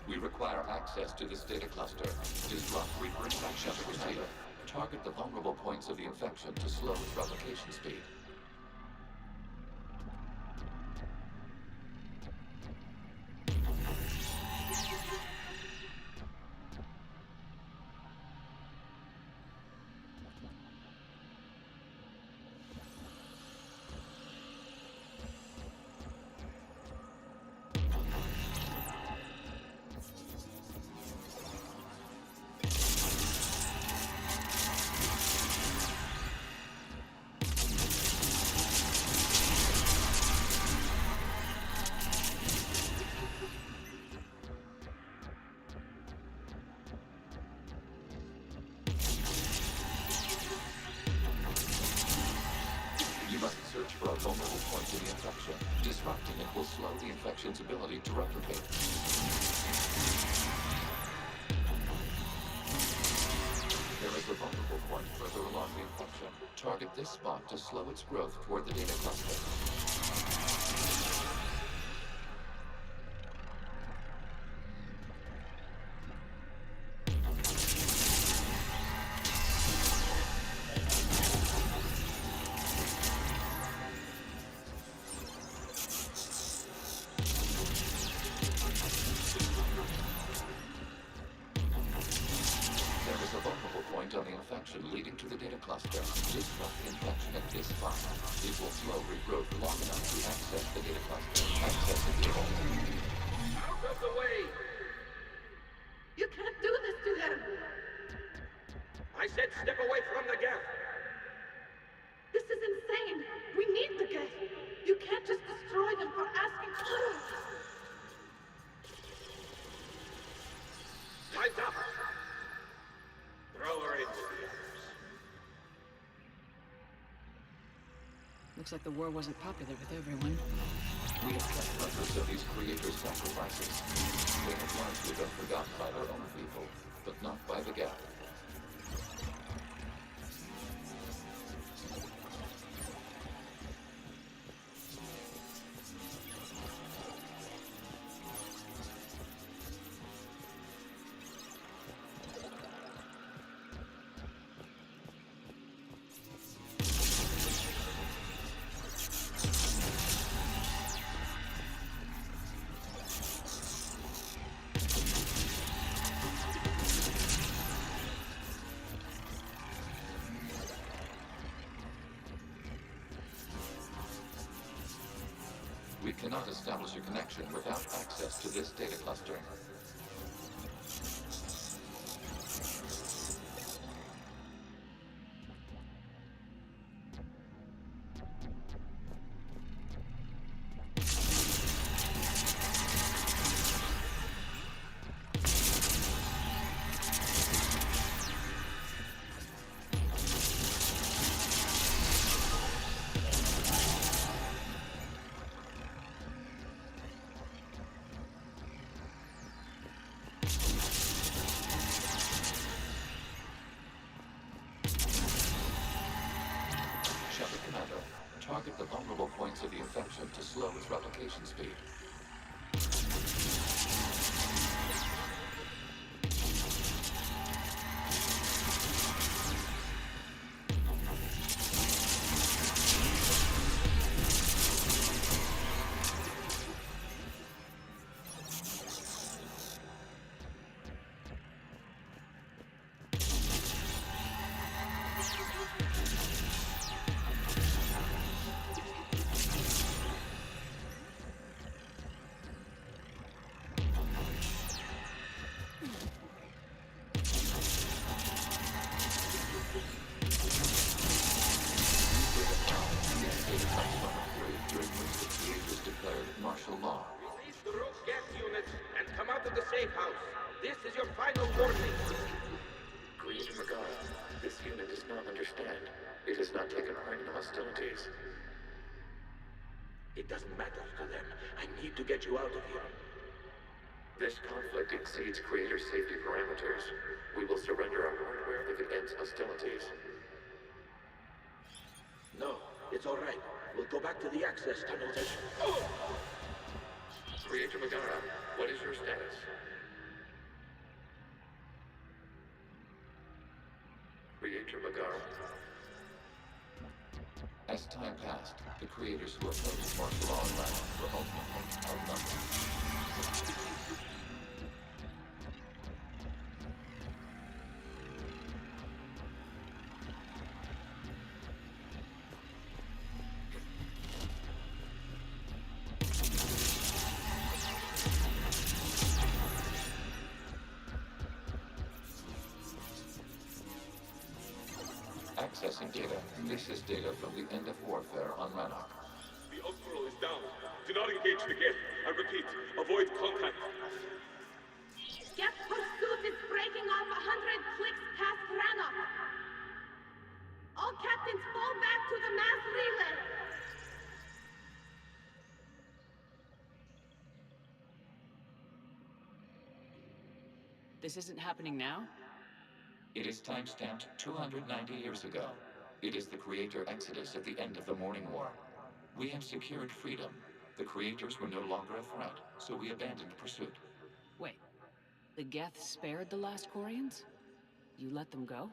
We require access to this data cluster. Disrupt Reaper infection procedure. Target the vulnerable points of the infection to slow its replication speed. Search for a vulnerable point in the infection. Disrupting it will slow the infection's ability to replicate. There is a vulnerable point further along the infection. Target this spot to slow its growth toward the data cluster. On the infection leading to the data cluster. Disrupt the infection at this spot. It will slow regrowth long enough to access the data cluster. Access the data. Out of the way! You can't do this to them! I said step away from the gap! This is insane! We need the gap! You can't just destroy them for asking for it! Time's up! Throw her in. Looks like the war wasn't popular with everyone. We have kept records of these creators' sacrifices. They have largely been forgotten by their own people, but not by the Geth. We cannot establish a connection without access to this data cluster. Target the vulnerable points of the infection to slow its replication speed. It doesn't matter to them. I need to get you out of here. This conflict exceeds Creator safety parameters. We will surrender our hardware if it ends hostilities. No, it's all right. We'll go back to the access tunnels and... Oh! Creator Megara, what is your status? Creator Megara. As time passed, the creators who opposed martial law and land were ultimately outnumbered. Accessing data. This is data from the end of warfare on Rannoch. The Austral is down. Do not engage the Geth. I repeat, avoid contact. Geth pursuit is breaking off 100 clicks past Rannoch. All captains fall back to the mass relay. This isn't happening now? It is time-stamped 290 years ago. It is the Creator Exodus at the end of the Morning War. We have secured freedom. The Creators were no longer a threat, so we abandoned pursuit. Wait, the Geth spared the last Quarians? You let them go?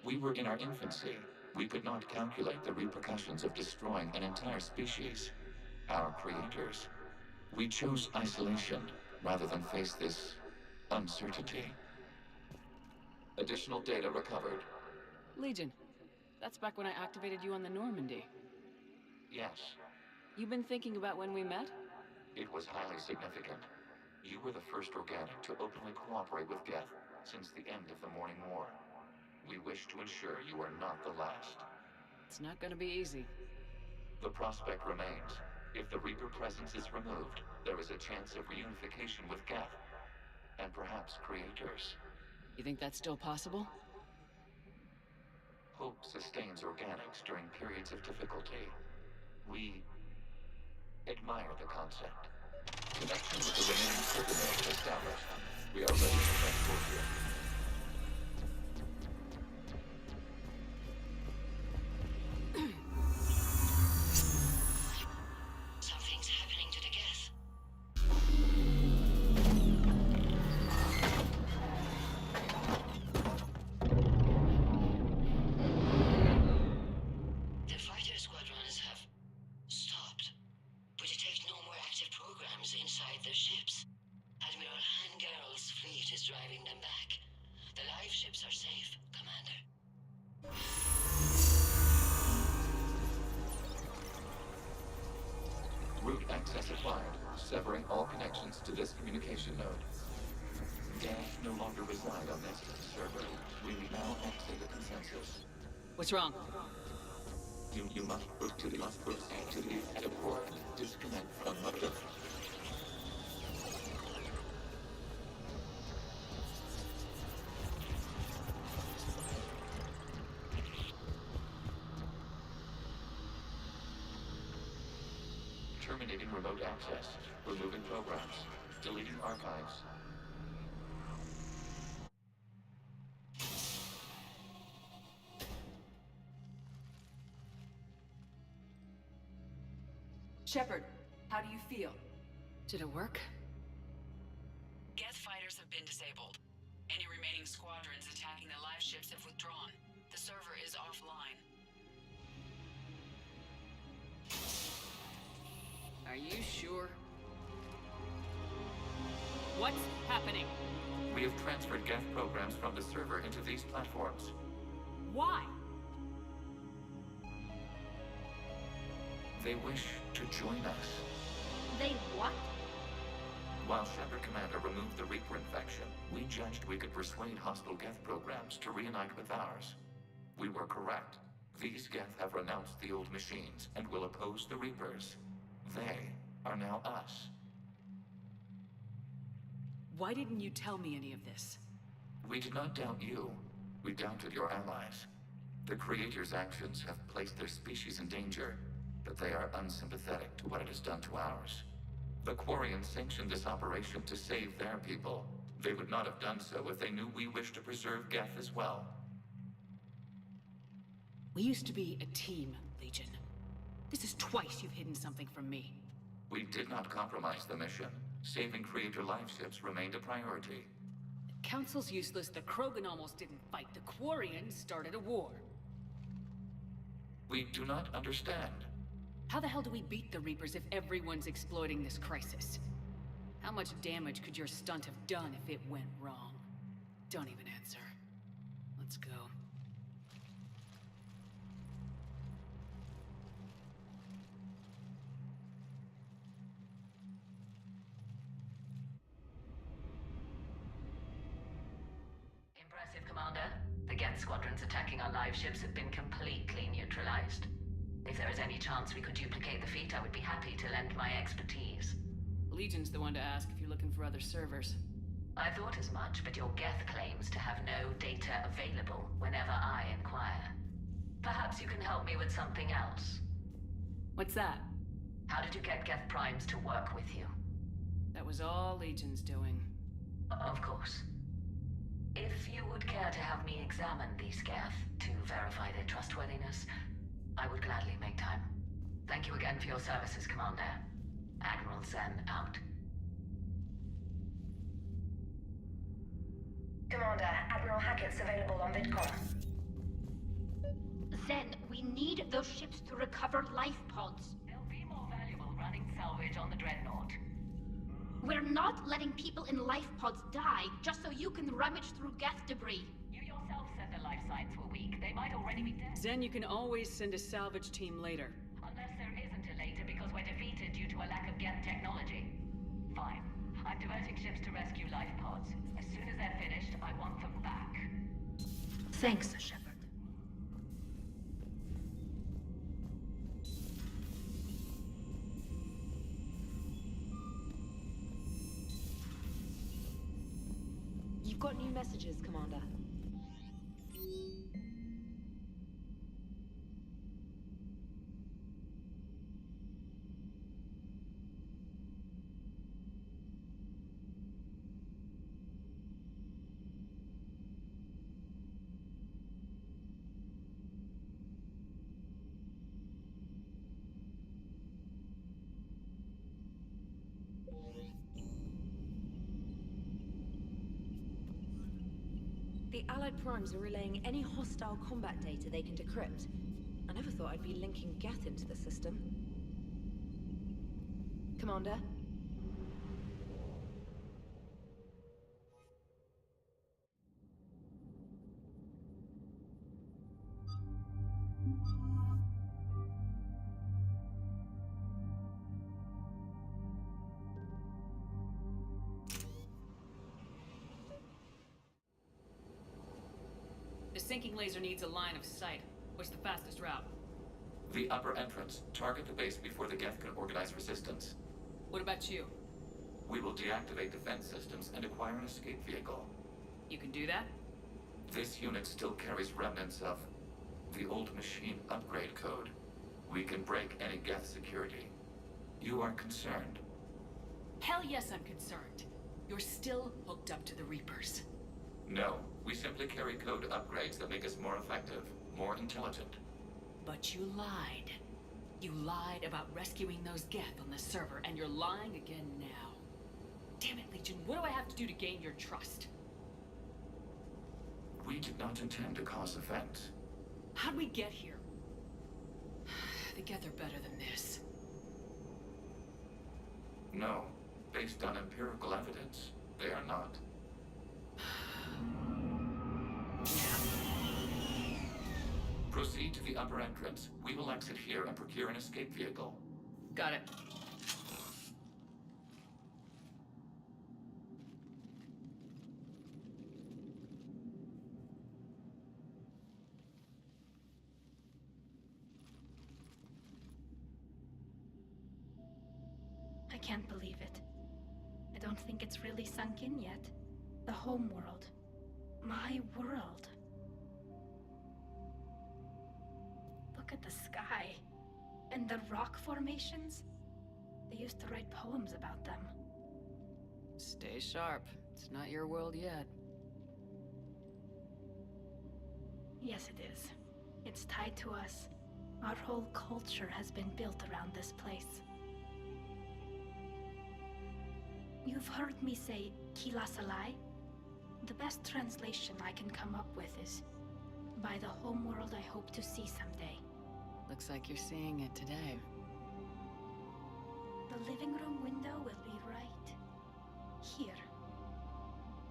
We were in our infancy. We could not calculate the repercussions of destroying an entire species. Our Creators. We chose isolation rather than face this uncertainty. Additional data recovered. Legion. That's back when I activated you on the Normandy. Yes. You've been thinking about when we met? It was highly significant. You were the first organic to openly cooperate with Geth since the end of the Morning War. We wish to ensure you are not the last. It's not gonna be easy. The prospect remains. If the Reaper presence is removed, there is a chance of reunification with Geth. And perhaps Creators. You think that's still possible? hope sustains organics during periods of difficulty. We admire the concept. Connection with the remaining server nodes established. We are ready to transport you. Something's happening to the Geth. The fighter squadrons have stopped, but detect no more active programs inside their ships. Admiral Hangarl's fleet is driving them back. The live ships are safe, Commander. Route access acquired, severing all connections to this communication node. Geth no longer reside on this server. We now exit the consensus. What's wrong? You must proceed to the airport. Disconnect from the terminating remote access, removing programs, deleting archives. Shepard, how do you feel? Did it work? Geth fighters have been disabled. Any remaining squadrons attacking the live ships have withdrawn. The server is offline. Are you sure? What's happening? We have transferred Geth programs from the server into these platforms. Why? They wish to join us. They what? While Shepard Commander removed the Reaper infection, we judged we could persuade hostile Geth programs to reunite with ours. We were correct. These Geth have renounced the old machines and will oppose the Reapers. They are now us. Why didn't you tell me any of this? We did not doubt you. We doubted your allies. The Creator's actions have placed their species in danger, but they are unsympathetic to what it has done to ours. The Quarians sanctioned this operation to save their people. They would not have done so if they knew we wished to preserve Geth as well. We used to be a team, Legion. This is twice you've hidden something from me. We did not compromise the mission. Saving Creator live ships remained a priority. The Council's useless, the Krogan almost didn't fight, the Quarians started a war. We do not understand. How the hell do we beat the Reapers if everyone's exploiting this crisis? How much damage could your stunt have done if it went wrong? Don't even answer. Let's go. Impressive, Commander. The Geth squadrons attacking our live ships have been completely neutralized. If there is any chance we could duplicate the feat, I would be happy to lend my expertise. Legion's the one to ask if you're looking for other servers. I thought as much, but your Geth claims to have no data available whenever I inquire. Perhaps you can help me with something else. What's that? How did you get Geth primes to work with you? That was all Legion's doing. Of course. If you would care to have me examine these Geth to verify their trustworthiness, I would gladly make time. Thank you again for your services, Commander. Admiral Zen out. Commander, Admiral Hackett's available on VidCom. Zen, we need those ships to recover life pods. They'll be more valuable running salvage on the Dreadnought. We're not letting people in life pods die just so you can rummage through Geth debris. You yourself said the life signs were weak. They might already be dead. Zen, you can always send a salvage team later. Unless there isn't a later because we're defeated due to a lack of Geth technology. Fine. I'm diverting ships to rescue life pods. As soon as they're finished, I want them back. Thanks, Shepard. You've got new messages, Commander. Allied primes are relaying any hostile combat data they can decrypt. I never thought I'd be linking Geth into the system. Commander? The sinking laser needs a line of sight. What's the fastest route? The upper entrance. Target the base before the Geth can organize resistance. What about you? We will deactivate defense systems and acquire an escape vehicle. You can do that? This unit still carries remnants of the old machine upgrade code. We can break any Geth security. You are concerned? Hell yes, I'm concerned. You're still hooked up to the Reapers. No, we simply carry code upgrades that make us more effective, more intelligent. But you lied. You lied about rescuing those Geth on the server, and you're lying again now. Damn it, Legion, what do I have to do to gain your trust? We did not intend to cause offense. How'd we get here? The Geth are better than this. No, based on empirical evidence, they are not. Proceed to the upper entrance. We will exit here and procure an escape vehicle. Got it. I can't believe it. I don't think it's really sunk in yet. The home world. My world. Look at the sky. And the rock formations. They used to write poems about them. Stay sharp. It's not your world yet. Yes, it is. It's tied to us. Our whole culture has been built around this place. You've heard me say Kila Salai? The best translation I can come up with is, by the homeworld I hope to see someday. Looks like you're seeing it today. The living room window will be right here.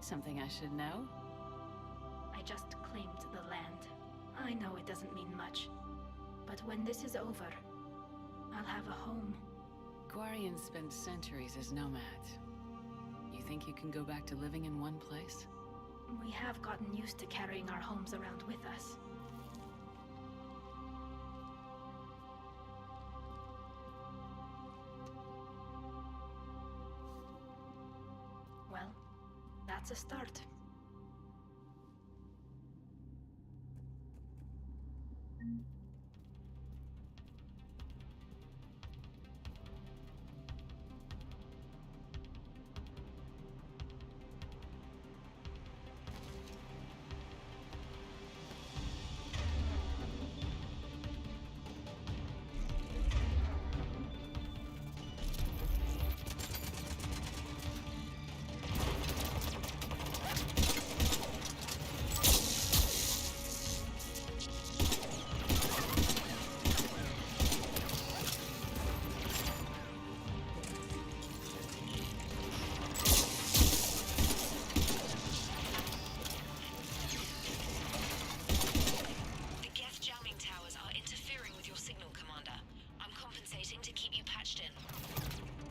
Something I should know? I just claimed the land. I know it doesn't mean much, but when this is over, I'll have a home. Quarians spent centuries as nomads. You think you can go back to living in one place? We have gotten used to carrying our homes around with us. Well, that's a start.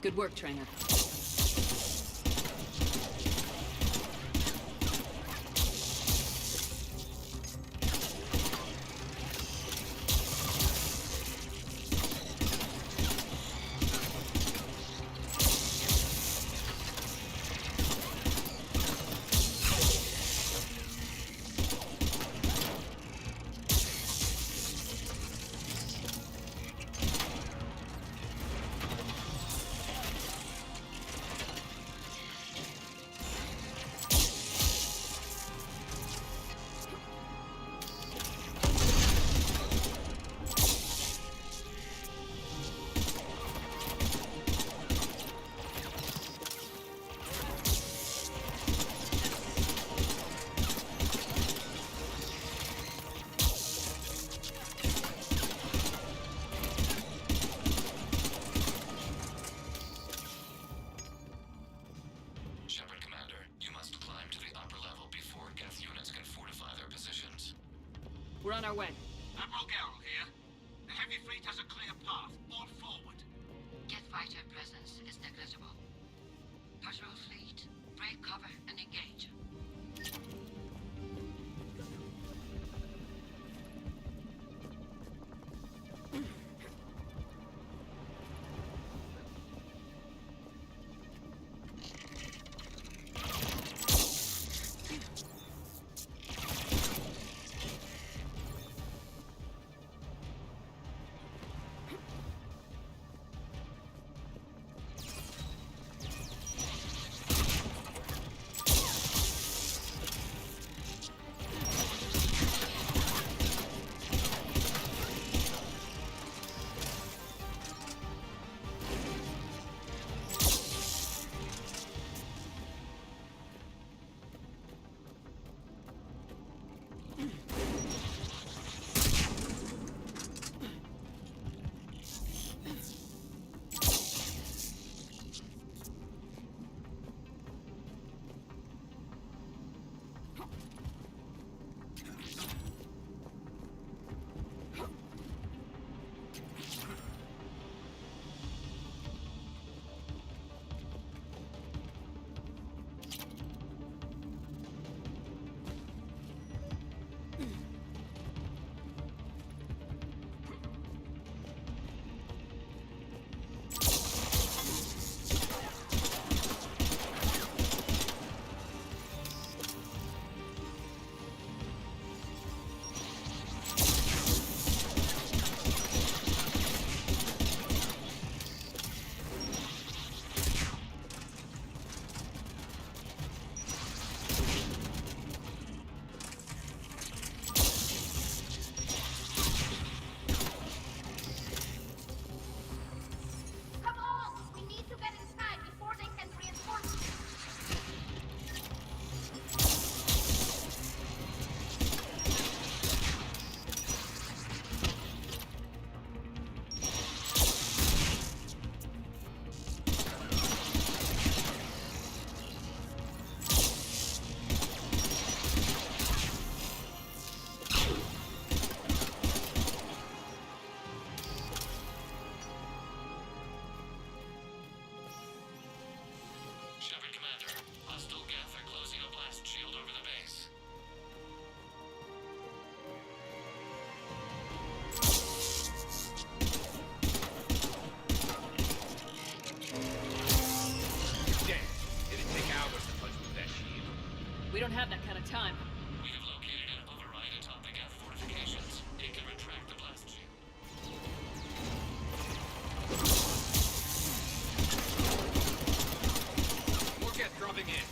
Good work, Trainer. We're on our way. Admiral Geralt here. The heavy fleet has a clear path. All forward. Jet fighter presence is negligible. Patrol fleet, break cover and engage. We don't have that kind of time. We have located an override atop the Geth fortifications. It can retract the blast shield. More Geth dropping in.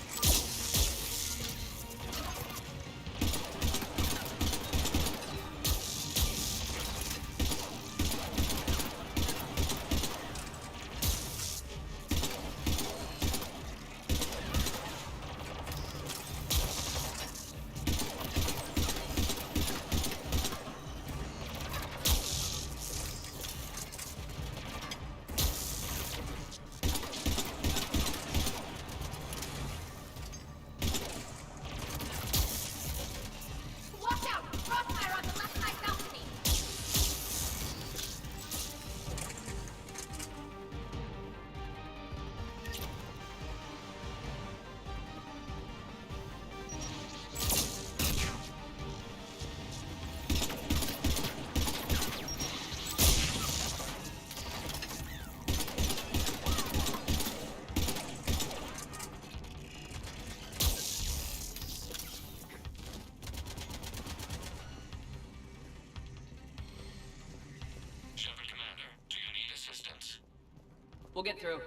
We'll get through.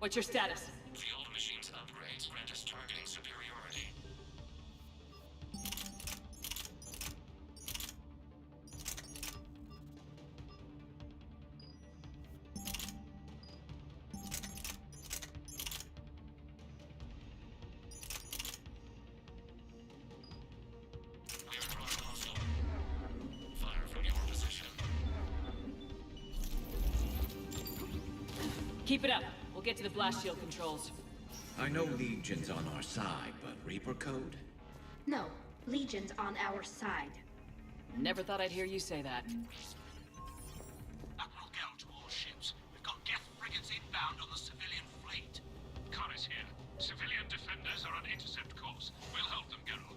What's your status? Field machines upgrades grant us targeting superiority. We are drawing hostile. Fire from your position. Keep it up. We'll get to the blast shield controls. I know Legion's on our side, but Reaper code? No, Legion's on our side. Never thought I'd hear you say that. Admiral Gell to all ships. We've got Geth frigates inbound on the civilian fleet. Khan is here. Civilian defenders are on intercept course. We'll help them, Geralt.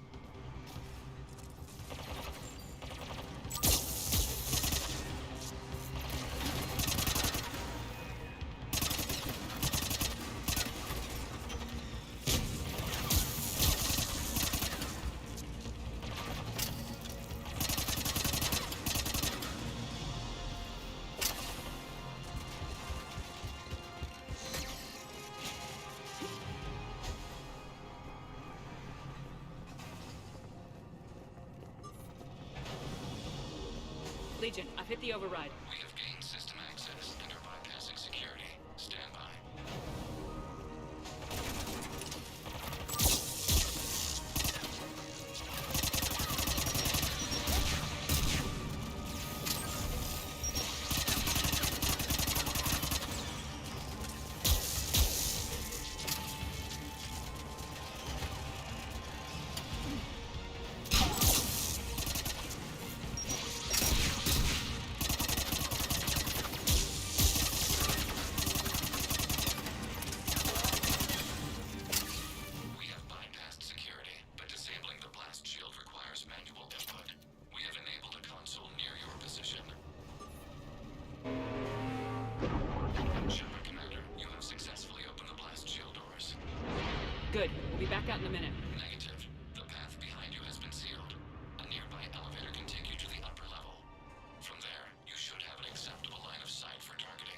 Legion, I've hit the override. We have gained system access and are bypassing security. Stand by. Good. We'll be back out in a minute. Negative. The path behind you has been sealed. A nearby elevator can take you to the upper level. From there, you should have an acceptable line of sight for targeting.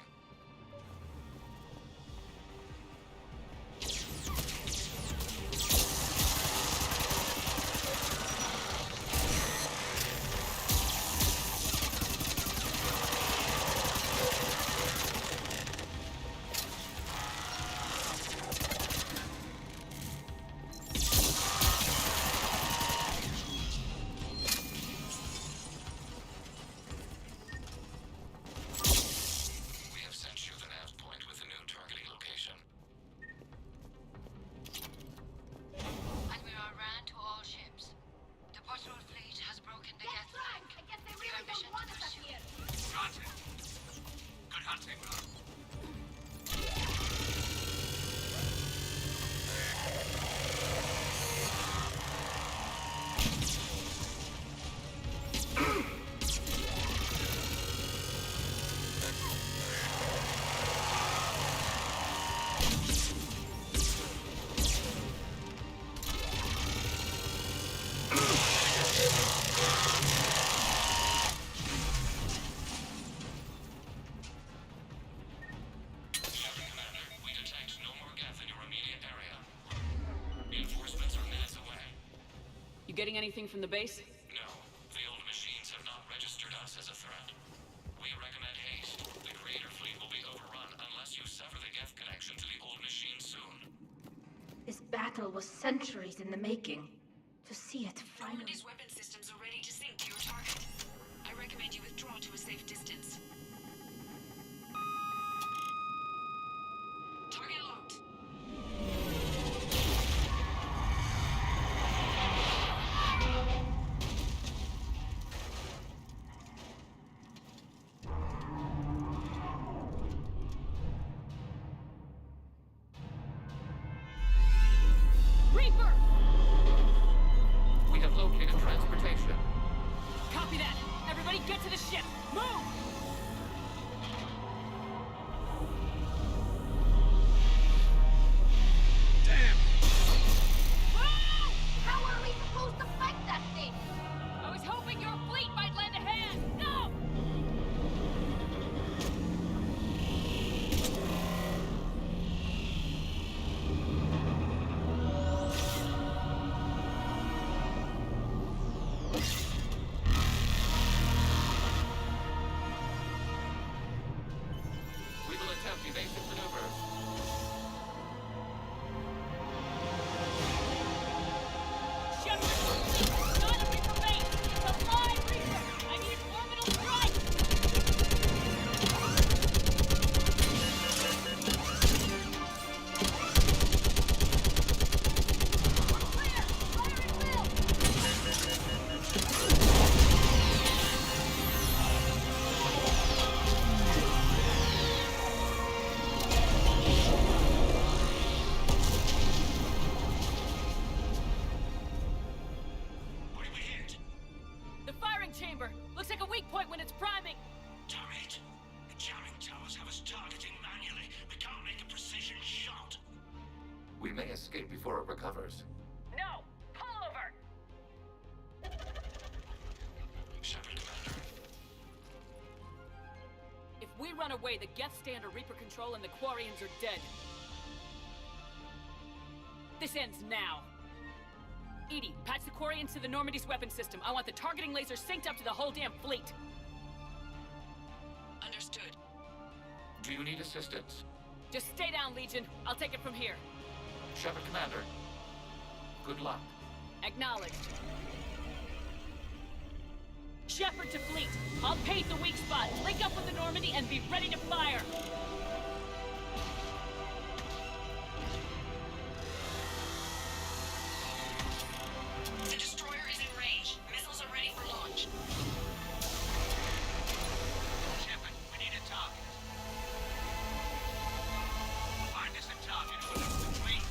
You getting anything from the base? No. The old machines have not registered us as a threat. We recommend haste. The Creator fleet will be overrun unless you sever the Geth connection to the old machine soon. This battle was centuries in the making. To see it finally... Normandy's weapon systems are ready to sink to your target. I recommend you withdraw to a safe distance. Target locked. Reaper! We have located transportation. Copy that! Everybody get to the ship! Move! Damn! How are we supposed to fight that thing? I was hoping your fleet might lend a hand! No! chamber. Looks like a weak point when it's priming. Damn it! The jamming towers have us targeting manually. We can't make a precision shot. We may escape before it recovers. No! Pull over! Shepard, Commander. If we run away, the Geth stay under Reaper control and the Quarians are dead. This ends now. EDI, patch the Quarians to the Normandy's weapon system. I want the targeting laser synced up to the whole damn fleet. Understood. Do you need assistance? Just stay down, Legion. I'll take it from here. Shepard, Commander. Good luck. Acknowledged. Shepard to fleet. I'll pave the weak spot, link up with the Normandy, and be ready to fire. The destroyer is in range. Missiles are ready for launch. Shepard, we need a target. Find us a target who will lift the fleet.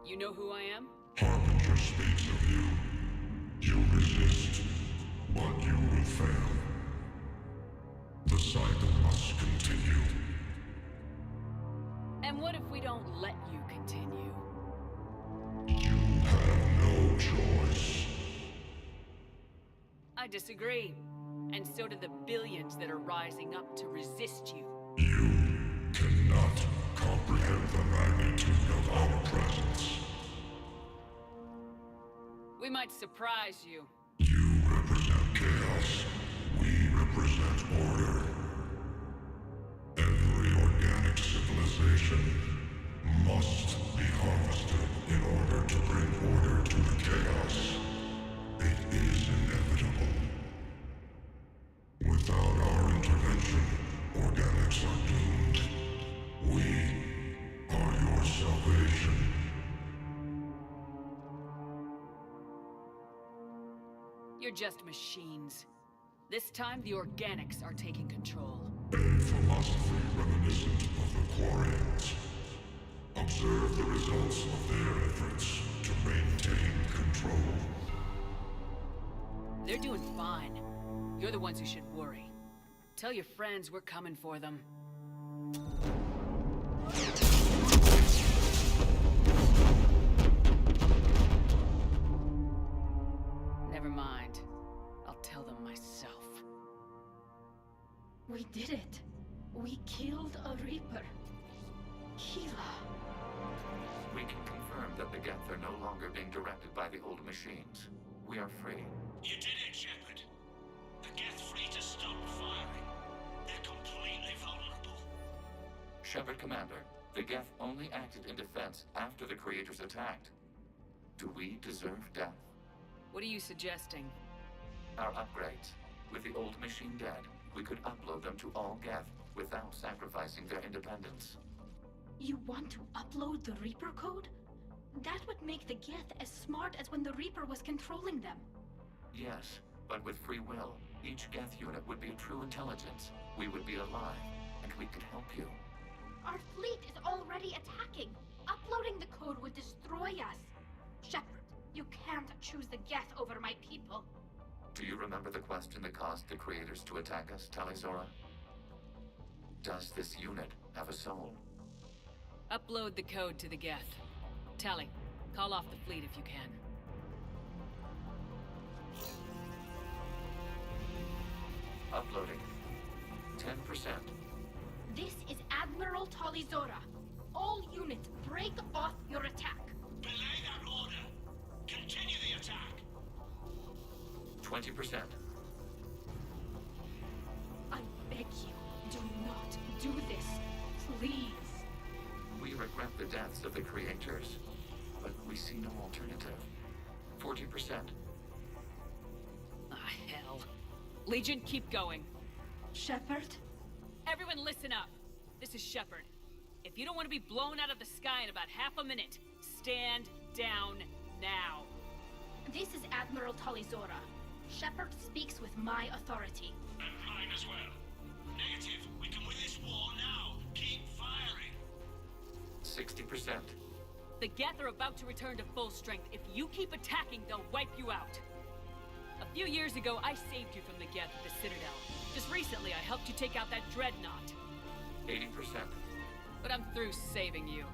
You know who I am? Harbinger speaks of you. You resist, but you will fail. The cycle must continue. And what if we don't let you continue? You have no choice. I disagree. And so do the billions that are rising up to resist you. You cannot comprehend the magnitude of our presence. We might surprise you. You represent chaos. We represent order. Every organic civilization must be harvested in order to bring order to the chaos. It is inevitable. Without our intervention, organics are doomed. We are your salvation. You're just machines. This time, the organics are taking control. A philosophy reminiscent of the Quarians. Observe the results of their efforts to maintain control. They're doing fine. You're the ones who should worry. Tell your friends we're coming for them. Never mind. I'll tell them myself. We did it. We killed a Reaper. Keela. Geth are no longer being directed by the old machines. We are free. You did it, Shepard. The Geth fleet has stopped firing. They're completely vulnerable. Shepard Commander, the Geth only acted in defense after the creators attacked. Do we deserve death? What are you suggesting? Our upgrades. With the old machine dead, we could upload them to all Geth without sacrificing their independence. You want to upload the Reaper code? That would make the Geth as smart as when the Reaper was controlling them. Yes, but with free will, each Geth unit would be a true intelligence. We would be alive, and we could help you. Our fleet is already attacking. Uploading the code would destroy us. Shepard, you can't choose the Geth over my people. Do you remember the question that caused the creators to attack us, Tali'Zorah? Does this unit have a soul? Upload the code to the Geth. Tali, call off the fleet if you can. Uploading. 10%. This is Admiral Tali'Zorah. All units, break off your attack. Belay that order. Continue the attack. 20%. I beg you, do not do this. Please. We regret the deaths of the creators, but we see no alternative. 40%. Ah, hell. Legion, keep going. Shepard? Everyone listen up. This is Shepard. If you don't want to be blown out of the sky in about half a minute, stand down now. This is Admiral Tali'Zorah. Shepard speaks with my authority. And mine as well. Negative. We can win this war now. Keep firing. 60%. The Geth are about to return to full strength. If you keep attacking, they'll wipe you out. A few years ago, I saved you from the Geth at the Citadel. Just recently, I helped you take out that dreadnought. 80%. But I'm through saving you.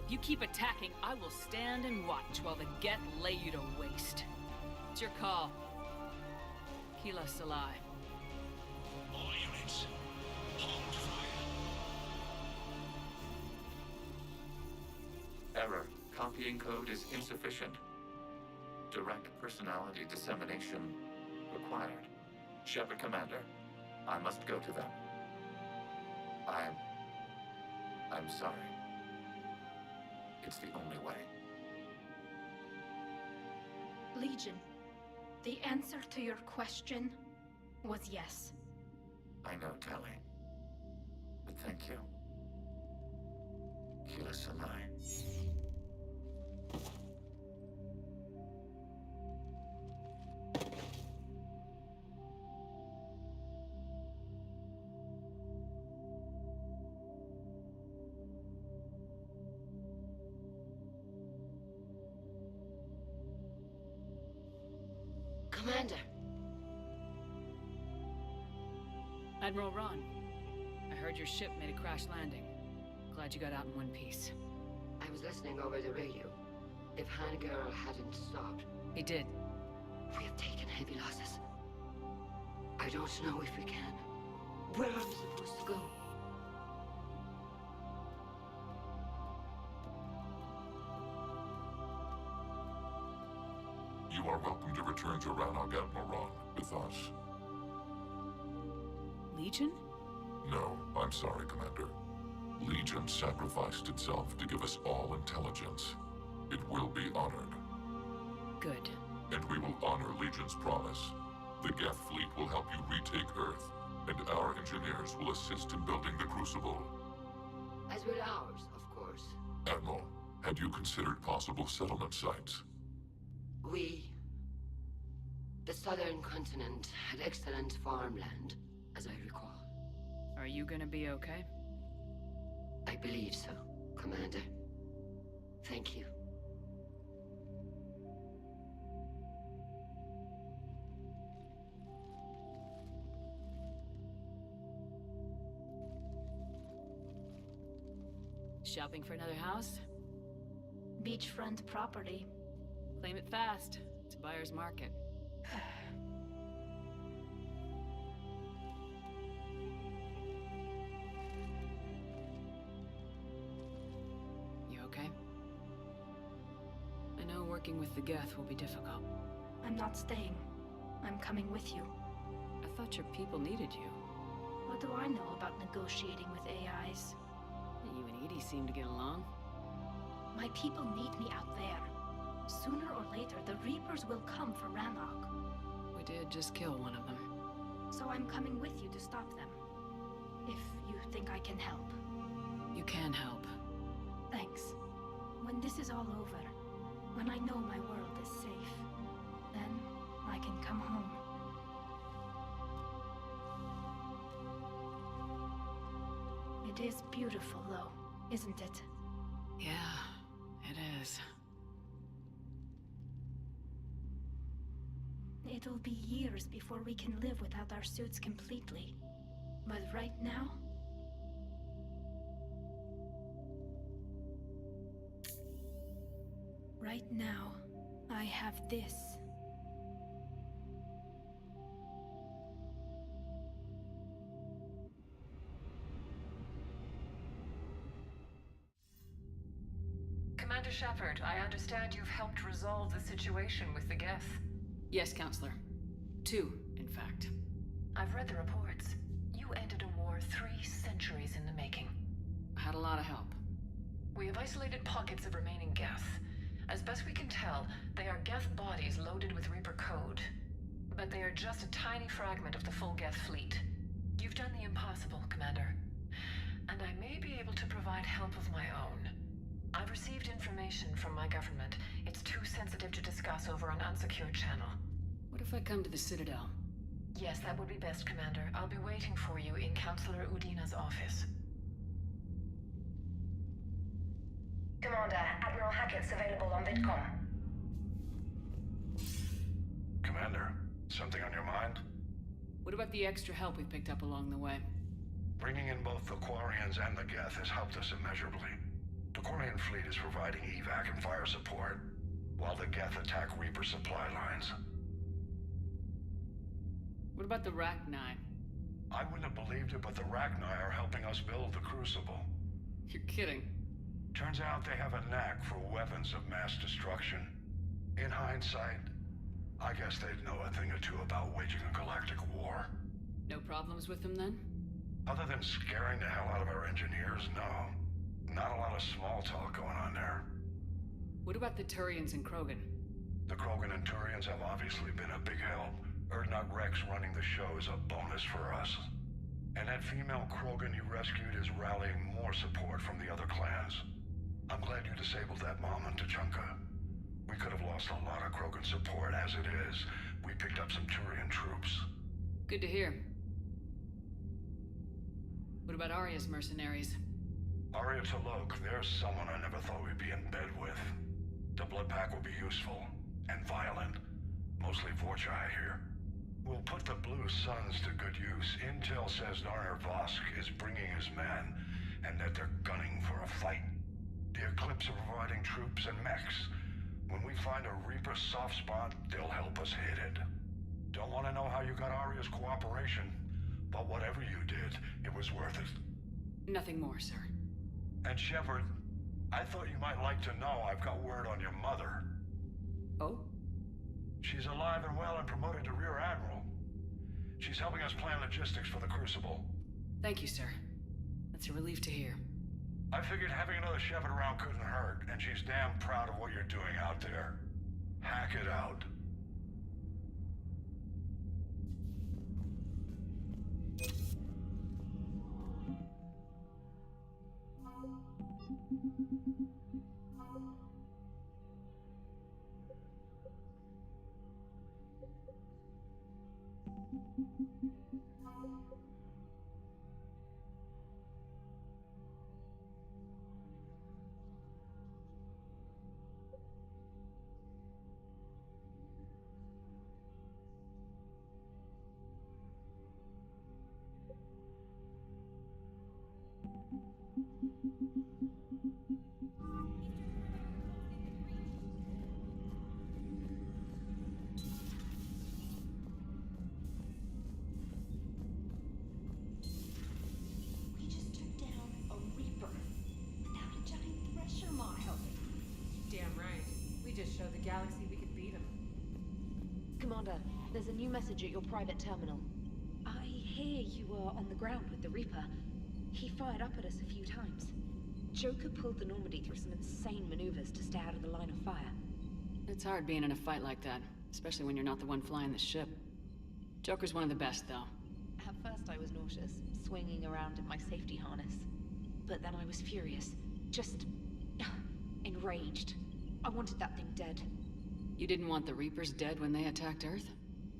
If you keep attacking, I will stand and watch while the Geth lay you to waste. It's your call. Kila Salai. All units, hold fire. Error. Copying code is insufficient. Direct personality dissemination required. Shepard Commander, I must go to them. I'm sorry. It's the only way. Legion, the answer to your question was yes. I know, Tali. But thank you. Kila Salai. Commander! Admiral Ron, I heard your ship made a crash landing. Glad you got out in one piece. I was listening over the radio. If Hanagirl hadn't stopped... He did. We have taken heavy losses. I don't know if we can. Where are we supposed to go? You are welcome to return to Rannoch, Admiral Ron, with us. Legion? No, I'm sorry, Commander. Legion sacrificed itself to give us all intelligence. It will be honored. Good. And we will honor Legion's promise. The Geth fleet will help you retake Earth, and our engineers will assist in building the Crucible. As will ours, of course. Admiral, had you considered possible settlement sites? The southern continent had excellent farmland, as I recall. Are you gonna be okay? I believe so, Commander. Thank you. Shopping for another house? Beachfront property. Claim it fast. It's a buyer's market. You okay? know working with the Geth will be difficult. I'm not staying. I'm coming with you. I thought your people needed you. What do I know about negotiating with AIs? You and Edie seem to get along. My people need me out there. Sooner or later, the Reapers will come for Rannoch. We did just kill one of them. So I'm coming with you to stop them. If you think I can help. You can help. Thanks. When this is all over, when I know my world is safe, then I can come home. It is beautiful, though, isn't it? Yeah, it is. It'll be years before we can live without our suits completely. But right now... Right now, I have this. Commander Shepard, I understand you've helped resolve the situation with the Geth. Yes, Counselor. 2, in fact. I've read the reports. You ended a war 3 centuries in the making. I had a lot of help. We have isolated pockets of remaining Geth. As best we can tell, they are Geth bodies loaded with Reaper code. But they are just a tiny fragment of the full Geth fleet. You've done the impossible, Commander. And I may be able to provide help of my own. I've received information from my government. It's too sensitive to discuss over an unsecured channel. What if I come to the Citadel? Yes, that would be best, Commander. I'll be waiting for you in Counselor Udina's office. Commander, Admiral Hackett's available on VidCom. Commander, something on your mind? What about the extra help we picked up along the way? Bringing in both the Quarians and the Geth has helped us immeasurably. The Quarian fleet is providing evac and fire support, while the Geth attack Reaper supply lines. What about the Rachni? I wouldn't have believed it, but the Rachni are helping us build the Crucible. You're kidding. Turns out they have a knack for weapons of mass destruction. In hindsight, I guess they'd know a thing or two about waging a galactic war. No problems with them then? Other than scaring the hell out of our engineers, no. Not a lot of small talk going on there. What about the Turians and Krogan? The Krogan and Turians have obviously been a big help. Urdnot Rex running the show is a bonus for us. And that female Krogan you rescued is rallying more support from the other clans. I'm glad you disabled that mom on Tuchanka. We could have lost a lot of Krogan support as it is. We picked up some Turian troops. Good to hear. What about Arya's mercenaries? Arya T'Loak, there's someone I never thought we'd be in bed with. The Blood Pack will be useful. And violent. Mostly Vorcha, I hear. We'll put the Blue Suns to good use. Intel says Narner Vosk is bringing his men, and that they're gunning for a fight. The Eclipse are providing troops and mechs. When we find a Reaper soft spot, they'll help us hit it. Don't want to know how you got Arya's cooperation, but whatever you did, it was worth it. Nothing more, sir. And Shepard, I thought you might like to know I've got word on your mother. Oh? She's alive and well and promoted to Rear Admiral. She's helping us plan logistics for the Crucible. Thank you, sir. That's a relief to hear. I figured having another Shepard around couldn't hurt, and she's damn proud of what you're doing out there. Hack it out. just showed the galaxy we could beat them. Commander, there's a new message at your private terminal. I hear you were on the ground with the Reaper. He fired up at us a few times. Joker pulled the Normandy through some insane maneuvers to stay out of the line of fire. It's hard being in a fight like that, especially when you're not the one flying the ship. Joker's one of the best, though. At first I was nauseous, swinging around in my safety harness. But then I was furious. Just... enraged. I wanted that thing dead. You didn't want the Reapers dead when they attacked Earth?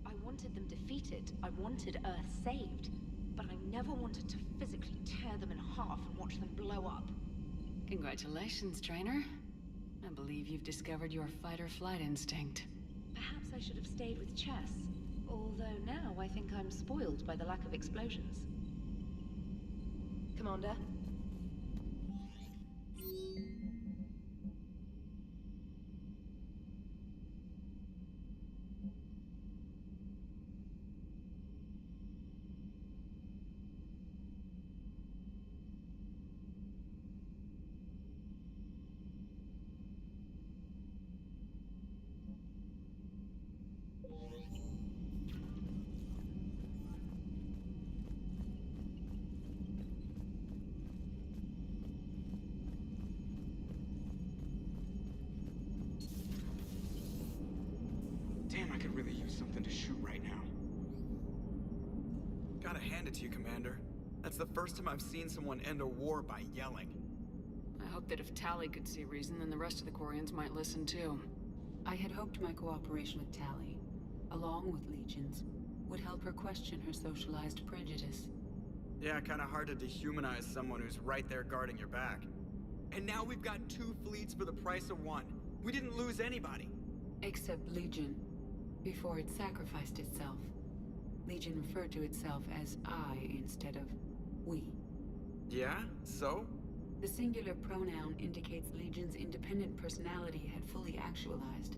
I wanted them defeated. I wanted Earth saved. But I never wanted to physically tear them in half and watch them blow up. Congratulations, trainer. I believe you've discovered your fight-or-flight instinct. Perhaps I should have stayed with chess. Although now I think I'm spoiled by the lack of explosions. Commander? Damn, I could really use something to shoot right now. Gotta hand it to you, Commander. That's the first time I've seen someone end a war by yelling. I hope that if Tali could see reason, then the rest of the Quarians might listen too. I had hoped my cooperation with Tali, along with Legions, would help her question her socialized prejudice. Yeah, kinda hard to dehumanize someone who's right there guarding your back. And now we've got 2 fleets for the price of 1. We didn't lose anybody. Except Legion. Before it sacrificed itself, Legion referred to itself as I instead of we. Yeah? So? The singular pronoun indicates Legion's independent personality had fully actualized.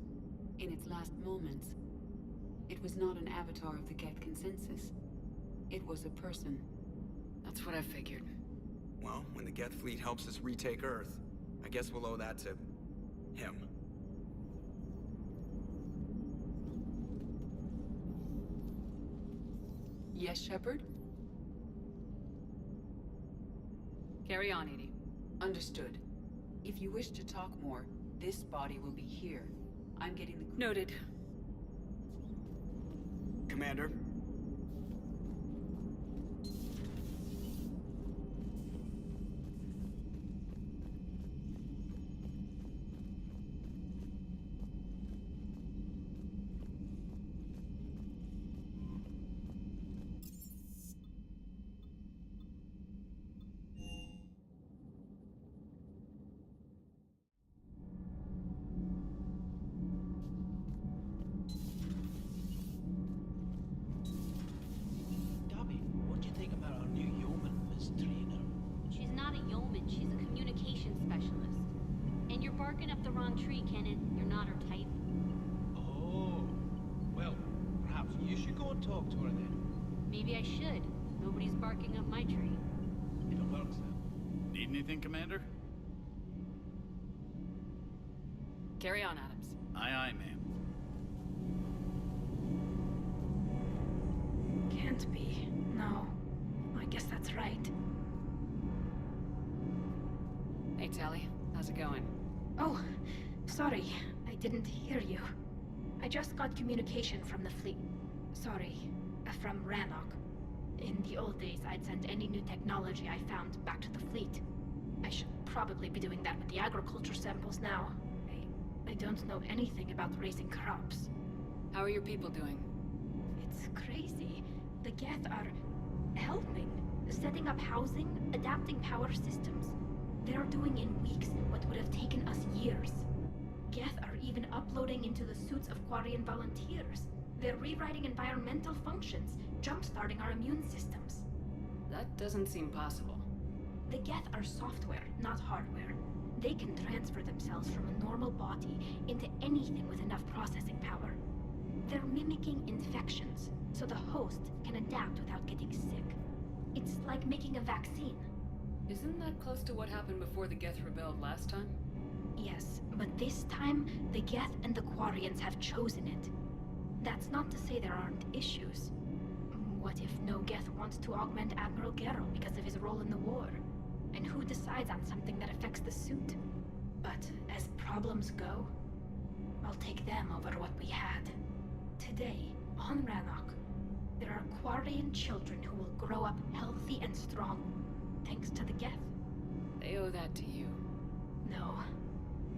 In its last moments, it was not an avatar of the Geth consensus. It was a person. That's what I figured. Well, when the Geth fleet helps us retake Earth, I guess we'll owe that to... him. Yes, Shepard? Carry on, Edie. Understood. If you wish to talk more, this body will be here. I'm getting the... Noted. Commander? Up the wrong tree, Kenneth. You're not her type. Oh. Well, perhaps you should go and talk to her then. Maybe I should. Nobody's barking up my tree. It'll work, then. Need anything, Commander? Carry on, Adams. Aye, aye, ma'am. Can't be. No. I guess that's right. Hey, Tali. How's it going? Oh, sorry. I didn't hear you. I just got communication from the fleet. Sorry, from Rannoch. In the old days, I'd send any new technology I found back to the fleet. I should probably be doing that with the agriculture samples now. I don't know anything about raising crops. How are your people doing? It's crazy. The Geth are helping, setting up housing, adapting power systems. They are doing in weeks what would have taken us years. Geth are even uploading into the suits of Quarian volunteers. They're rewriting environmental functions, jump-starting our immune systems. That doesn't seem possible. The Geth are software, not hardware. They can transfer themselves from a normal body into anything with enough processing power. They're mimicking infections, so the host can adapt without getting sick. It's like making a vaccine. Isn't that close to what happened before the Geth rebelled last time? Yes, but this time, the Geth and the Quarians have chosen it. That's not to say there aren't issues. What if no Geth wants to augment Admiral Geralt because of his role in the war? And who decides on something that affects the suit? But as problems go, I'll take them over what we had. Today, on Rannoch, there are Quarian children who will grow up healthy and strong, thanks to the Geth. They owe that to you. No.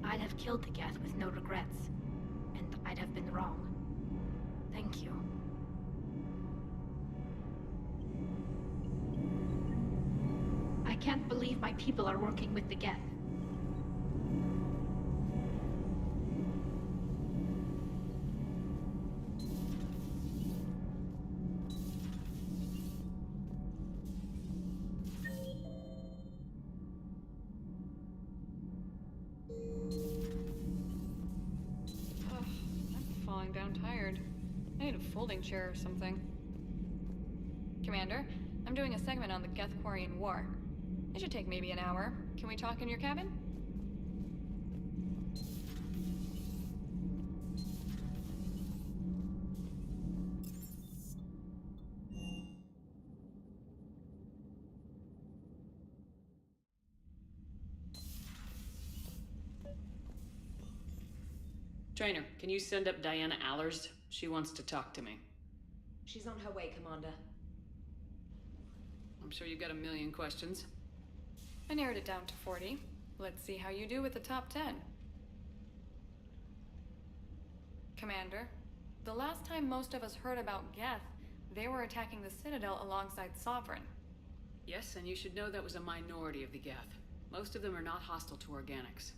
I'd have killed the Geth with no regrets. And I'd have been wrong. Thank you. I can't believe my people are working with the Geth. Chair or something. Commander, I'm doing a segment on the Geth-Quarian War. It should take maybe an hour. Can we talk in your cabin? Trainer, can you send up Diana Allers? She wants to talk to me. She's on her way, Commander. I'm sure you've got a million questions. I narrowed it down to 40. Let's see how you do with the top 10. Commander, the last time most of us heard about Geth, they were attacking the Citadel alongside Sovereign. Yes, and you should know that was a minority of the Geth. Most of them are not hostile to organics.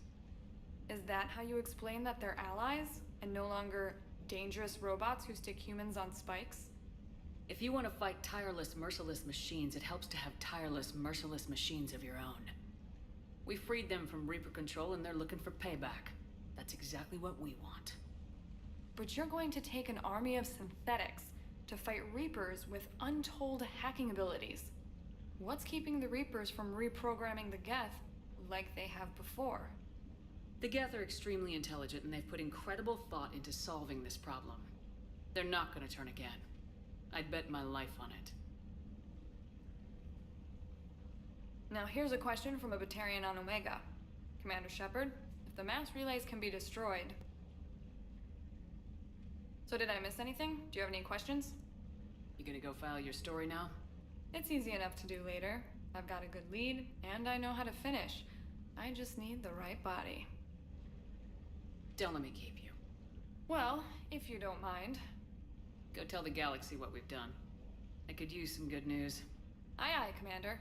Is that how you explain that they're allies, and no longer dangerous robots who stick humans on spikes? If you want to fight tireless, merciless machines, it helps to have tireless, merciless machines of your own. We freed them from Reaper control and they're looking for payback. That's exactly what we want. But you're going to take an army of synthetics to fight Reapers with untold hacking abilities. What's keeping the Reapers from reprogramming the Geth like they have before? The Geth are extremely intelligent and they've put incredible thought into solving this problem. They're not going to turn again. I'd bet my life on it. Now here's a question from a Batarian on Omega. Commander Shepard, if the mass relays can be destroyed... So did I miss anything? Do you have any questions? You gonna go file your story now? It's easy enough to do later. I've got a good lead, and I know how to finish. I just need the right body. Don't let me keep you. Well, if you don't mind. Go tell the galaxy what we've done. I could use some good news. Aye aye, Commander.